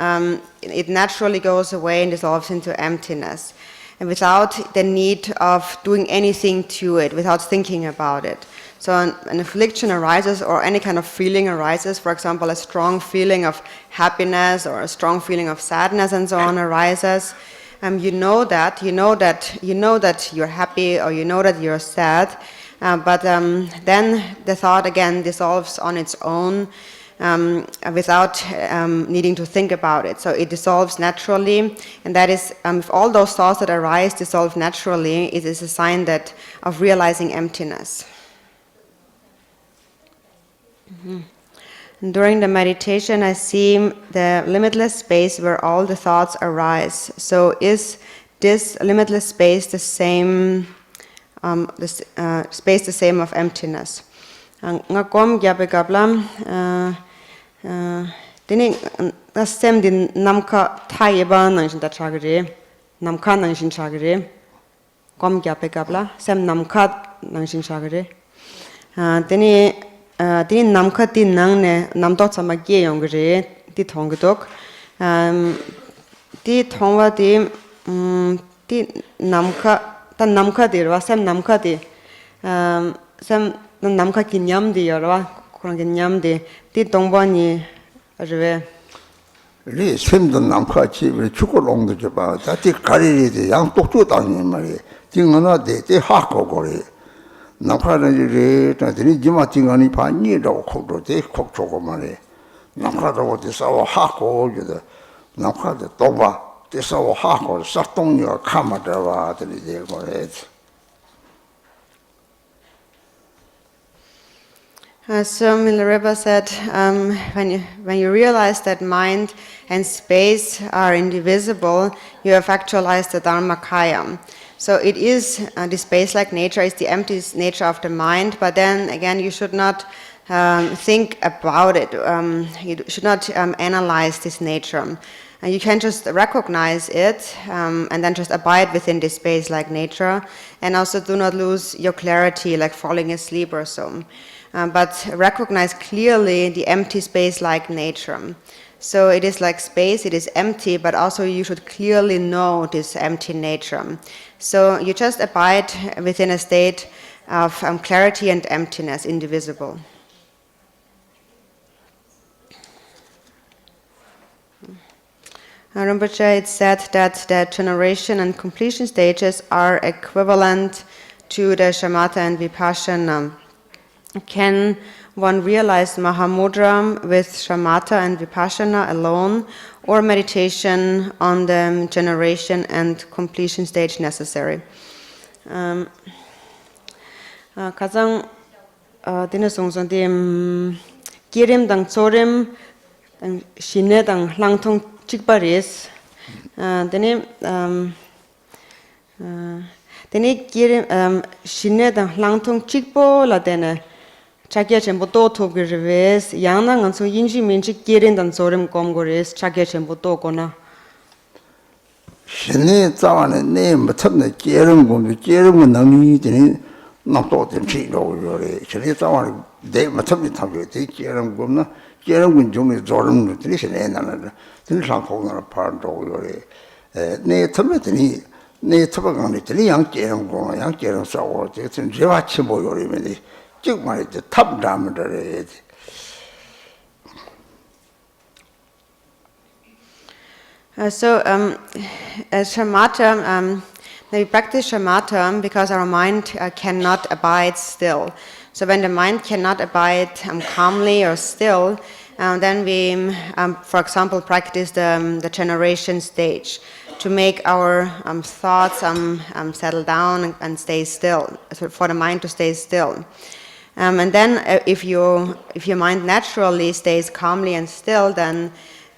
it naturally goes away and dissolves into emptiness. and without the need of doing anything to it, without thinking about it. So an affliction arises, or any kind of feeling arises, for example, a strong feeling of happiness or a strong feeling of sadness and so on arises. You know that you're happy, or you know that you're sad, but then the thought again dissolves on its own without needing to think about it. So it dissolves naturally, and that is, if all those thoughts that arise dissolve naturally, it is a sign of realizing emptiness. And during the meditation, I see the limitless space where all the thoughts arise. So is this limitless space the same, space the same of emptiness? Nga kom gyabe gablam, dini nga sem din namka thayeba nangshin ta chagri, namka nangshin chagri, kom gyabe gabla, sem namka nangshin chagri. Dini namka di nangne namdok sama gye yongri, di thongdok. Di thongwa di namka dirwa, sem namka di, sem namka ki nyamdi yorwa, kurang ki nyamdi, di tongwa ni rwe. 리 샘도 남카치 우리 축구롱도 줘봐. 다티 가리리데 양 똑똑 당이 말이. 띵하나데 데 하고고리. 남카는 이제 다들이 지마 띵하니 반니라고 코도데 콕초고 말이. 남카도 데서 하고 그다. 남카도 또봐. 데서 하고 싹동이가 카마다와 들이데 거래. So Milarepa said, when you realize that mind and space are indivisible, you have actualized the Dharmakaya. So it is, the space-like nature is the empty nature of the mind, but then again you should not think about it. You should not analyze this nature. And you can just recognize it and then just abide within this space-like nature, and also do not lose your clarity like falling asleep or so. But recognize clearly the empty space-like nature. So it is like space, it is empty, but also you should clearly know this empty nature. So you just abide within a state of clarity and emptiness, indivisible. Rinpoche, it said that the generation and completion stages are equivalent to the shamatha and vipassana. Can one realize Mahamudra with shamatha and vipassana alone, or meditation on the generation and completion stage necessary? 가장 dine songson di kirim dang tsorim dang shine dang langtong chikparis dine kirim shine dang langtong chikpo la dine chakya chenpo to thopge reves yang na nganso yinji minchi kirin dan zorim komgores chakya chenpo to kona 신의 자원에 내 못hab네 깨름 공부 깨름 남이 되는 남도 된 치료로 그래 신의 자원에 내 못hab네 탑게 돼 깨름 공나 깨름 군 중에 조름 들이 신의 나는 들 상포나 파도 그래 내 탑에더니 내 탑에 들이 양 깨름 공 양 깨름 싸워 되든 제와치 모요리면 즉 말이지 탑담을 So, as shamatha, we practice shamatha because our mind cannot abide still. So when the mind cannot abide calmly or still, then we, for example, practice the generation stage to make our thoughts settle down and stay still, so for the mind to stay still. And then if your mind naturally stays calmly and still, then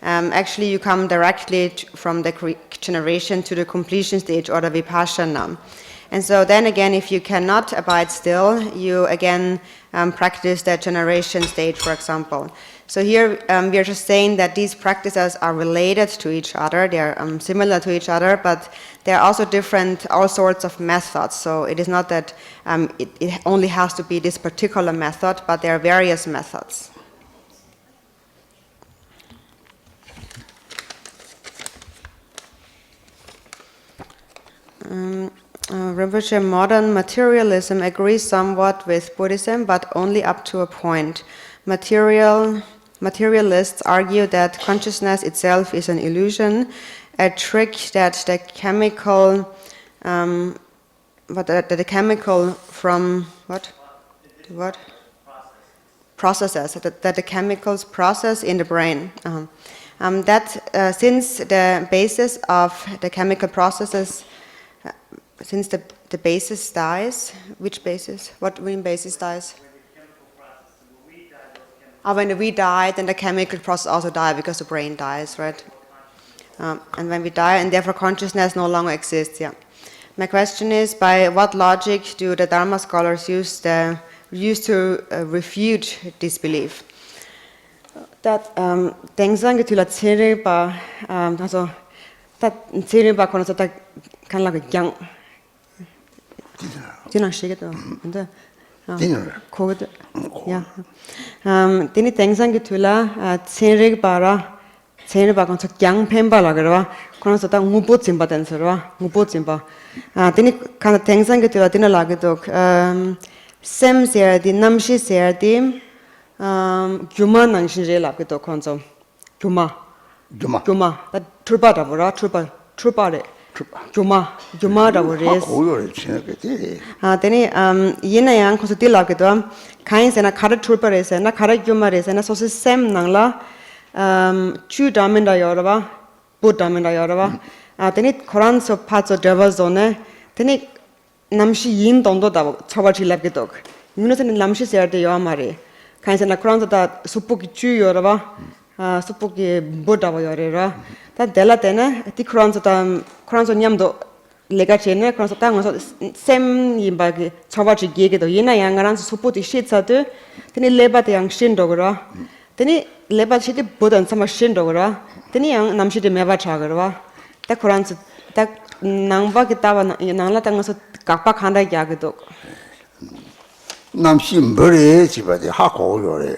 actually you come directly from the generation to the completion stage or the vipassana. And so then again, if you cannot abide still, you again practice the generation stage, for example. So here we are just saying that these practices are related to each other, they are similar to each other, but there are also different, all sorts of methods. So it is not that it only has to be this particular method, but there are various methods. Rinpoche, modern materialism agrees somewhat with Buddhism, but only up to a point. Materialists argue that consciousness itself is an illusion, a trick that the chemical, that the chemical from what? Processes, that the chemicals process in the brain. Since the basis of the chemical processes, since the basis dies, which basis? What when basis dies? When we die, then the chemical process also dies because the brain dies, right? And when we die, and therefore consciousness no longer exists. Yeah. My question is, by what logic do the Dharma scholars use to refute this belief? That Tengzang getula tseriba, also that tseriba kono that kind of like young. Dina shigeto, and code, yeah. Dini Tengzang getula tseriba kono young pemba lagerwa, kono that ngupo zimba dancerwa, ngupo zimba. Dini kind of Tengzang getula dina lagetok. Sem ser di namshi ser di gyuma nangshin re labgeto konzo. Gyuma that turba davora turba re gyuma davores teni yena yang konso di labgeto kain sena khara turba re sena khara gyuma re sena so se sem nangla chu damenda yoraba bu damenda yoraba teni koran so patso deva zone teni namshi yin dondo da chawa chilabgetok yunosen namshi serde yo amare kainsa na kronza da supuki chu yoraba supuki boda wa yorera ta dela tena ti kronza nyamdo lega chene kronza ta ngoso sem yimbagi chawa chi gege do yina yangaran suputi shitsadu teni leba de yang shindo gora teni leba shiti bodan sama shindo gora teni yang namshi de meba chagora ta kronza ta nangba kitawa nangla ta ngoso kakpa khanda yagedo 남시 머리 집어대 하고 요래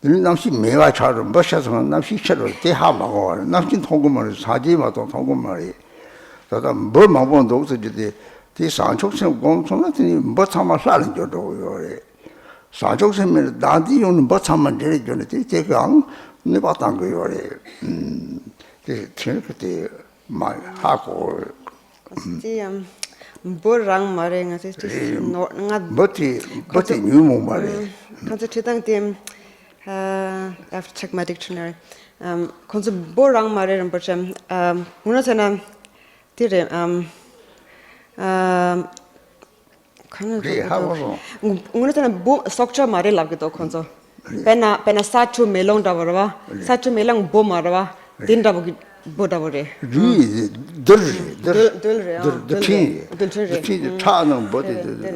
남시 매와 차로 버셔서 남시 차로 대하마고 남시 통금을 사지마도 통금말이 다다 뭐 마본도 없어지대 대 상촉성 공통한테 뭐 참아 살는 저도 요래 상촉성을 나디 오는 뭐 참아 내려 줘네 제가 네 봤던 거 요래 그때 말 하고 borang mare nga se nga boti nyumo mare concentrating them I have to check my dictionary konso borang mare Rinpoche una sana dire una sana bo sokcha mare labgedo konso pena sachu melong dawarwa sachu melang bo marwa din dawogi 보다버리 들들들들들 차는 뭐지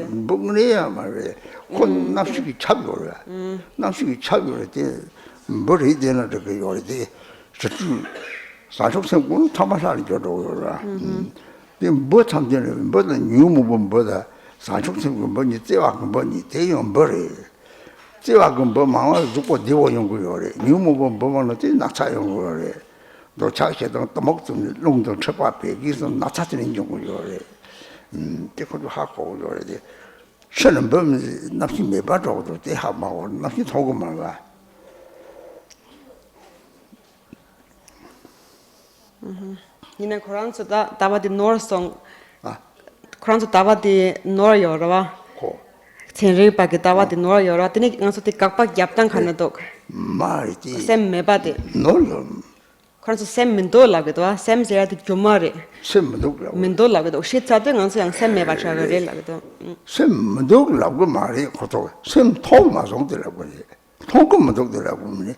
먹네야 말이야 콘 납식이 차별이야 납식이 차별인데 뭘 해야 되나 저거 요리데 저주 사족생군 타마살이 저러라 근데 뭐 참되는 뭐다 뉴무본보다 사족생군 뭐니 떼와건 뭐니 대용 버리 떼와건 뭐 망아 죽고 되어 연구 요리 뉴무본 뭐만 어디 낙차 연구 요리 너 자기도 또 먹좀 농도 쳐봐 배기서 나차지는 경우요. 그것도 하고 요래. 저는 보면 납시 매바도도 대하고 납시 도구만 봐. 니네 코란서 다바디 노르송 코란서 다바디 노르여라. 고. 첸리바게 다바디 노르여라. 드니 가서 티 각박 얍당 가는도 말이지. 셈 매바디. 노르 그래서 샘 민도라고도 샘 제야도 교마리 샘도라고 민도라고도 시차도 항상 샘 매바차가래라고도 샘도라고 말이 고도 샘 통마송들라고 해 통금도라고 하면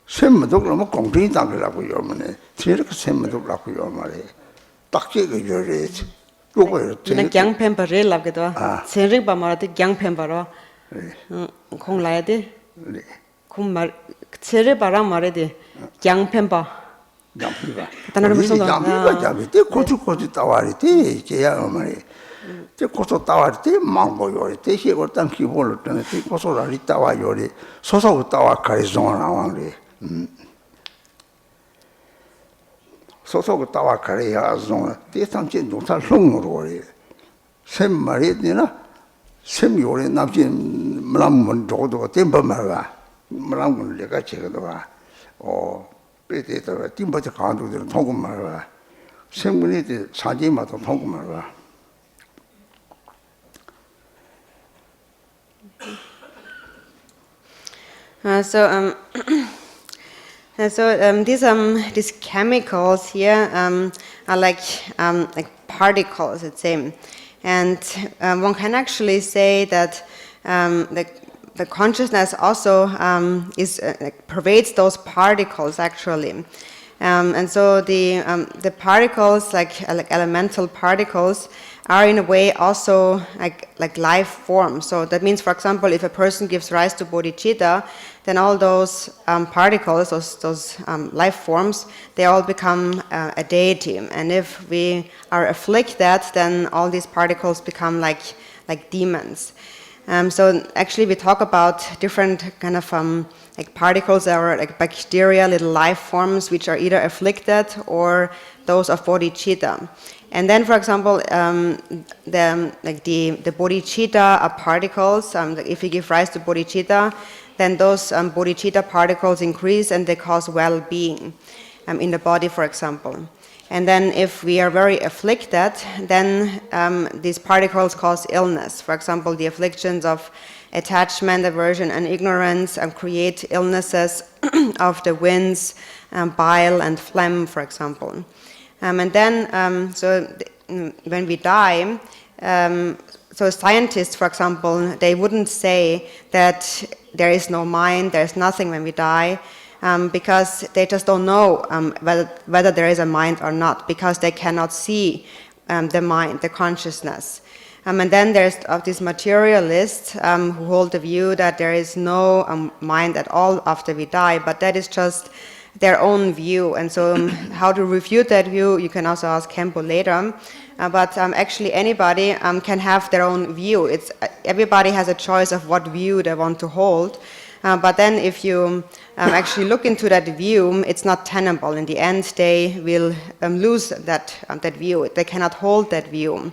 샘도라고 공平당이라고 하면 저렇게 샘도라고 말이 딱지가 저래 요거 내 강펜바래라고도 세릭 바마라도 강펜바로 공라야 돼 공말 세릭 바람 말해대 강펜바 양피가 단어를 무슨 양피가 잡을 고추고추 따와리 때 제야 말이 때 고소 따와리 때 망고 요리 때 시고 땅 기본을 때는 때 고소라리 따와 요리 소소 따와 가리송 나와리 소소 따와 가리야 종 때 상체 농사 송으로 요리 샘 말이니나 샘 요리 남진 물람문 조도 템버 말아 물람문 내가 제가도 와 빼대도 띵버지 가도들 통금 말아 샘문이 사진마다 통금 말아 These chemicals here are like particles, it's same, and one can actually say that the consciousness also pervades those particles actually, and so the particles like elemental particles are in a way also like life forms. So that means, for example, if a person gives rise to bodhicitta, then all those particles, those life forms, they all become a deity. And if we are afflicted, then all these particles become like demons. So actually, we talk about different kind of like particles that are like bacteria, little life forms, which are either afflicted or those of bodhicitta. And then, for example, the bodhicitta are particles. If we give rise to bodhicitta, then those bodhicitta particles increase and they cause well-being in the body, for example. And then if we are very afflicted, then these particles cause illness. For example, the afflictions of attachment, aversion, and ignorance create illnesses of the winds, bile, and phlegm, for example. And then, when we die, so scientists, for example, they wouldn't say that there is no mind, there's nothing when we die, because they just don't know whether there is a mind or not, because they cannot see the mind, the consciousness. And then there's these materialists who hold the view that there is no mind at all after we die, but that is just their own view. And so how to refute that view, you can also ask Kempo later. But actually anybody can have their own view. Everybody has a choice of what view they want to hold. But then if you actually look into that view, it's not tenable. In the end, they will lose that view. They cannot hold that view.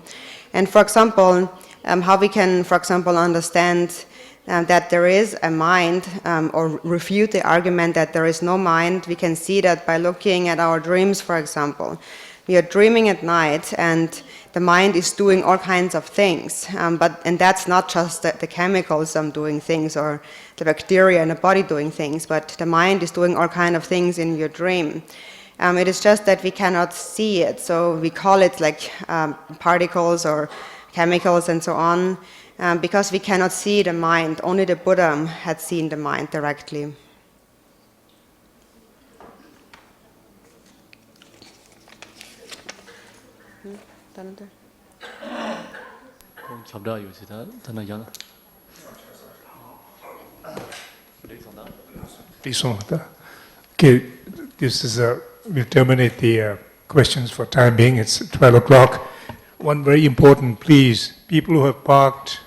And for example, how we can, for example, understand that there is a mind or refute the argument that there is no mind, we can see that by looking at our dreams, for example. We are dreaming at night and the mind is doing all kinds of things, and that's not just the chemicals doing things or the bacteria in the body doing things, but the mind is doing all kinds of things in your dream. It is just that we cannot see it, so we call it like particles or chemicals and so on, because we cannot see the mind. Only the Buddha had seen the mind directly. Okay, this is we'll terminate the questions for time being. It's 12 o'clock. One very important, please, people who have parked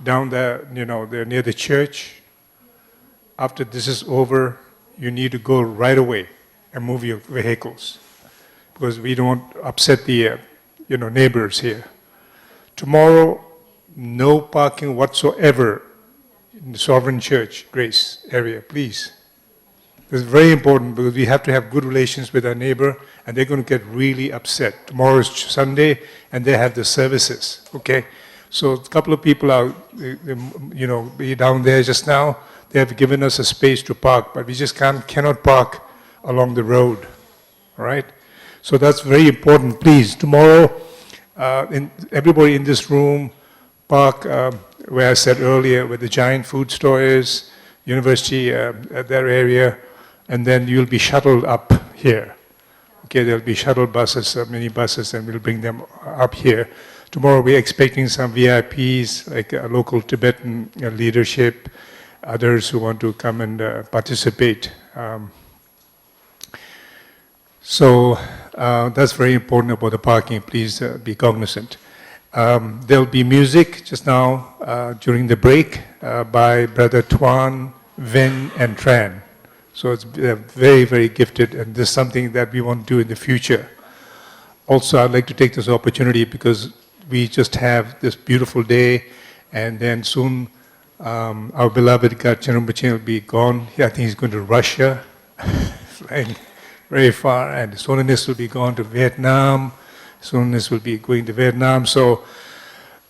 down there, they're near the church. After this is over, you need to go right away and move your vehicles, because we don't upset the neighbors here. Tomorrow, no parking whatsoever in the Sovereign Church, Grace area, please. It's very important because we have to have good relations with our neighbor, and they're going to get really upset. Tomorrow is Sunday, and they have the services, okay? So a couple of people are, down there just now. They have given us a space to park, but we just cannot park along the road, all right? So that's very important. Please, tomorrow, everybody in this room, park where I said earlier, where the giant food store is, university, that area, and then you'll be shuttled up here. Okay, there'll be shuttle buses, mini buses, and we'll bring them up here. Tomorrow we're expecting some VIPs, like local Tibetan leadership, others who want to come and participate. So that's very important about the parking. Please be cognizant. There'll be music just now during the break by Brother Tuan, Ven, and Tran. So it's very, very gifted, and this is something that we want to do in the future. Also, I'd like to take this opportunity because we just have this beautiful day, and then soon our beloved Garchen Rinpoche will be gone. I think he's going to Russia, flying very far, and His Holiness will be gone to Vietnam. His Holiness will be going to Vietnam. So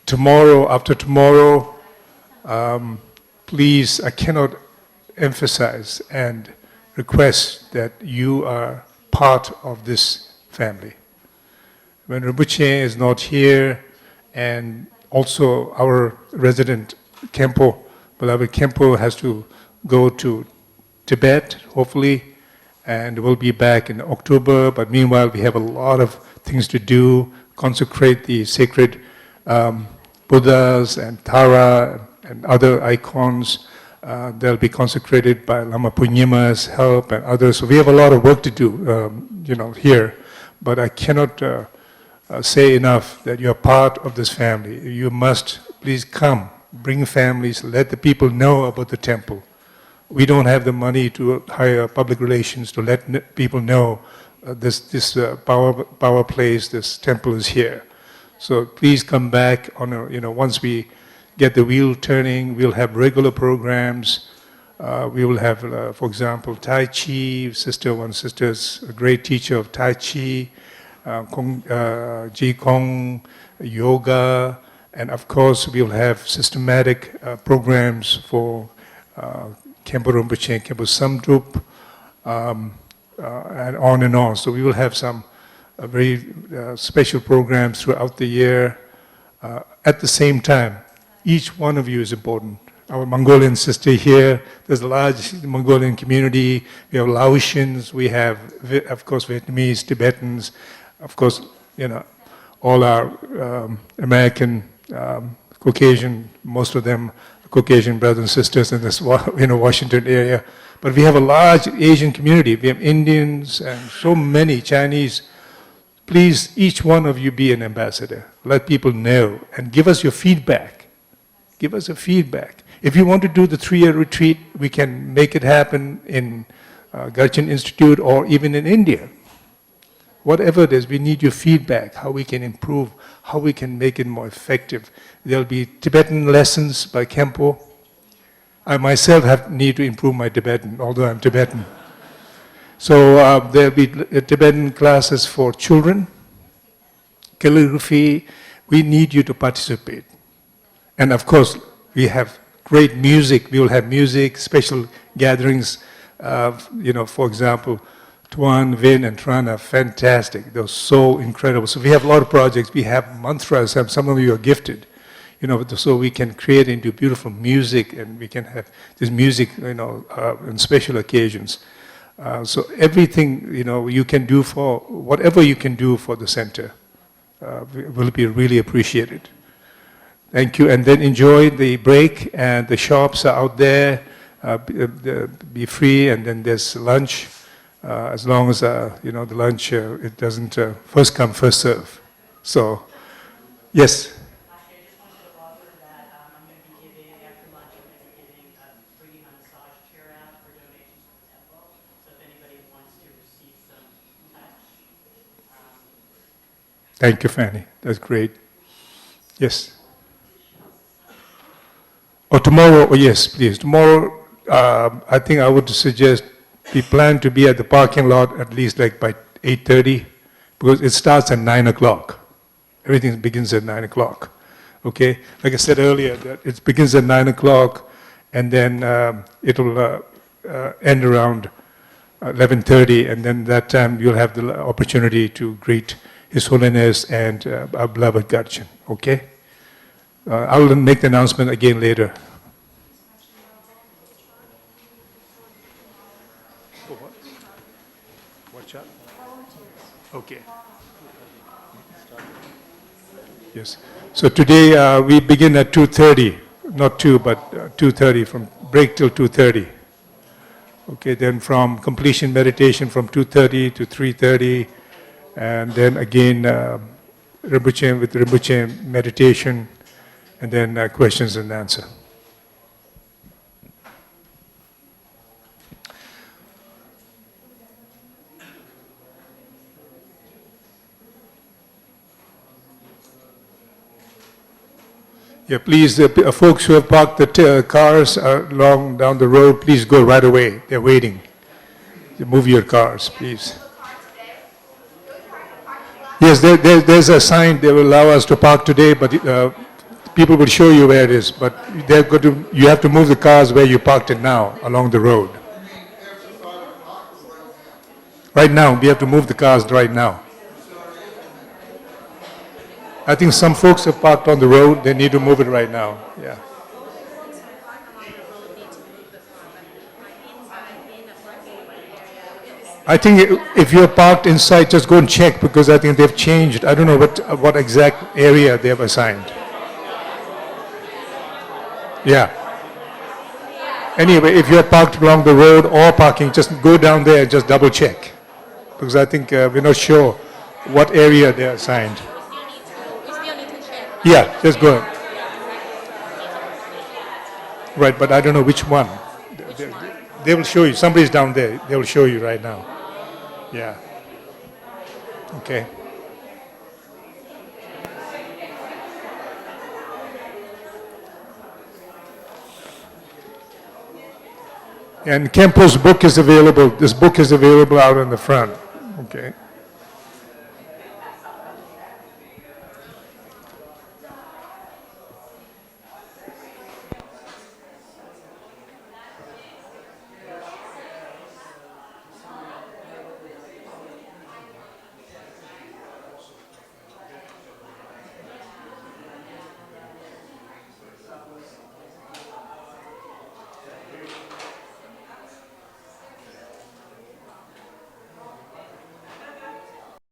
tomorrow, after tomorrow, please, I cannot emphasize and request that you are part of this family. When Rinpoche is not here, and also our resident Khenpo, beloved Khenpo, has to go to Tibet, hopefully, and we'll be back in October. But meanwhile, we have a lot of things to do, consecrate the sacred Buddhas and Tara and other icons. They'll be consecrated by Lama Punyima's help and others. So we have a lot of work to do, here. But I cannot say enough that you're part of this family. You must please come, bring families, let the people know about the temple. We don't have the money to hire public relations to let people know this power place, this temple is here. So please come back on once we get the wheel turning. We'll have regular programs. We will have, for example, Tai Chi. One sister's a great teacher of Tai Chi, Ji Kong, yoga, and of course we'll have systematic programs for Khenpo Rinpoche, Khenpo Samdrup, and on and on. So we will have some very special programs throughout the year. At the same time, each one of you is important. Our Mongolian sister here, there's a large Mongolian community. We have Laotians, we have, of course, Vietnamese, Tibetans, of course, all our American, Caucasian, most of them Caucasian brothers and sisters in this Washington area. But we have a large Asian community. We have Indians and so many Chinese. Please, each one of you be an ambassador. Let people know and give us your feedback. Give us a feedback. If you want to do the 3-year retreat, we can make it happen in Garchen Institute or even in India. Whatever it is, we need your feedback, how we can improve, how we can make it more effective. There'll be Tibetan lessons by Khenpo. I myself need to improve my Tibetan, although I'm Tibetan. So there'll be Tibetan classes for children, calligraphy. We need you to participate. And of course, we have great music. We will have music, special gatherings. For example, Tuan, Vin, and Tran are fantastic. They're so incredible. So we have a lot of projects. We have mantras. Some of you are gifted. So we can create into beautiful music, and we can have this music, on special occasions. So everything, you can do whatever you can do for the center will be really appreciated. Thank you, and then enjoy the break, and the shops are out there. Be free, and then there's lunch. As long as the lunch, it doesn't first come, first serve. So, yes. Actually, I just wanted to offer that I'm going to be giving, after lunch, I'm going to be giving a free massage chair out for donations to the temple. So if anybody wants to receive some touch. Thank you, Fanny. That's great. Yes. Or tomorrow, yes, please. Tomorrow, I think I would suggest we plan to be at the parking lot at least like by 8:30, because it starts at 9 o'clock. Everything begins at 9 o'clock. Okay? Like I said earlier, that it begins at 9 o'clock, and then it will end around 11:30, and then that time you'll have the opportunity to greet His Holiness and our beloved Garchen. Okay? I will make the announcement again later. Watch out. Okay. Yes. So today we begin at 2:30, not 2, but 2:30, from break till 2:30. Okay, then from completion meditation from 2:30 to 3:30, and then again Rinpoche with Rinpoche meditation, and then questions and answer. Yeah, please, folks who have parked the cars along down the road, please go right away. They're waiting. Move your cars, please. Yes, there's a sign they will allow us to park today, but people will show you where it is. But you have to move the cars where you parked it now, along the road. Right now, we have to move the cars right now. I think some folks have parked on the road, they need to move it right now, yeah. I think if you're parked inside, just go and check, because I think they've changed. I don't know what exact area they have assigned. Yeah. Anyway, if you're parked along the road or parking, just go down there and just double check. Because I think we're not sure what area they're assigned. Yeah, just go. Right, but I don't know which one. They will show you. Somebody's down there. They will show you right now. Yeah. Okay. And Kempo's book is available. This book is available out in the front. Okay.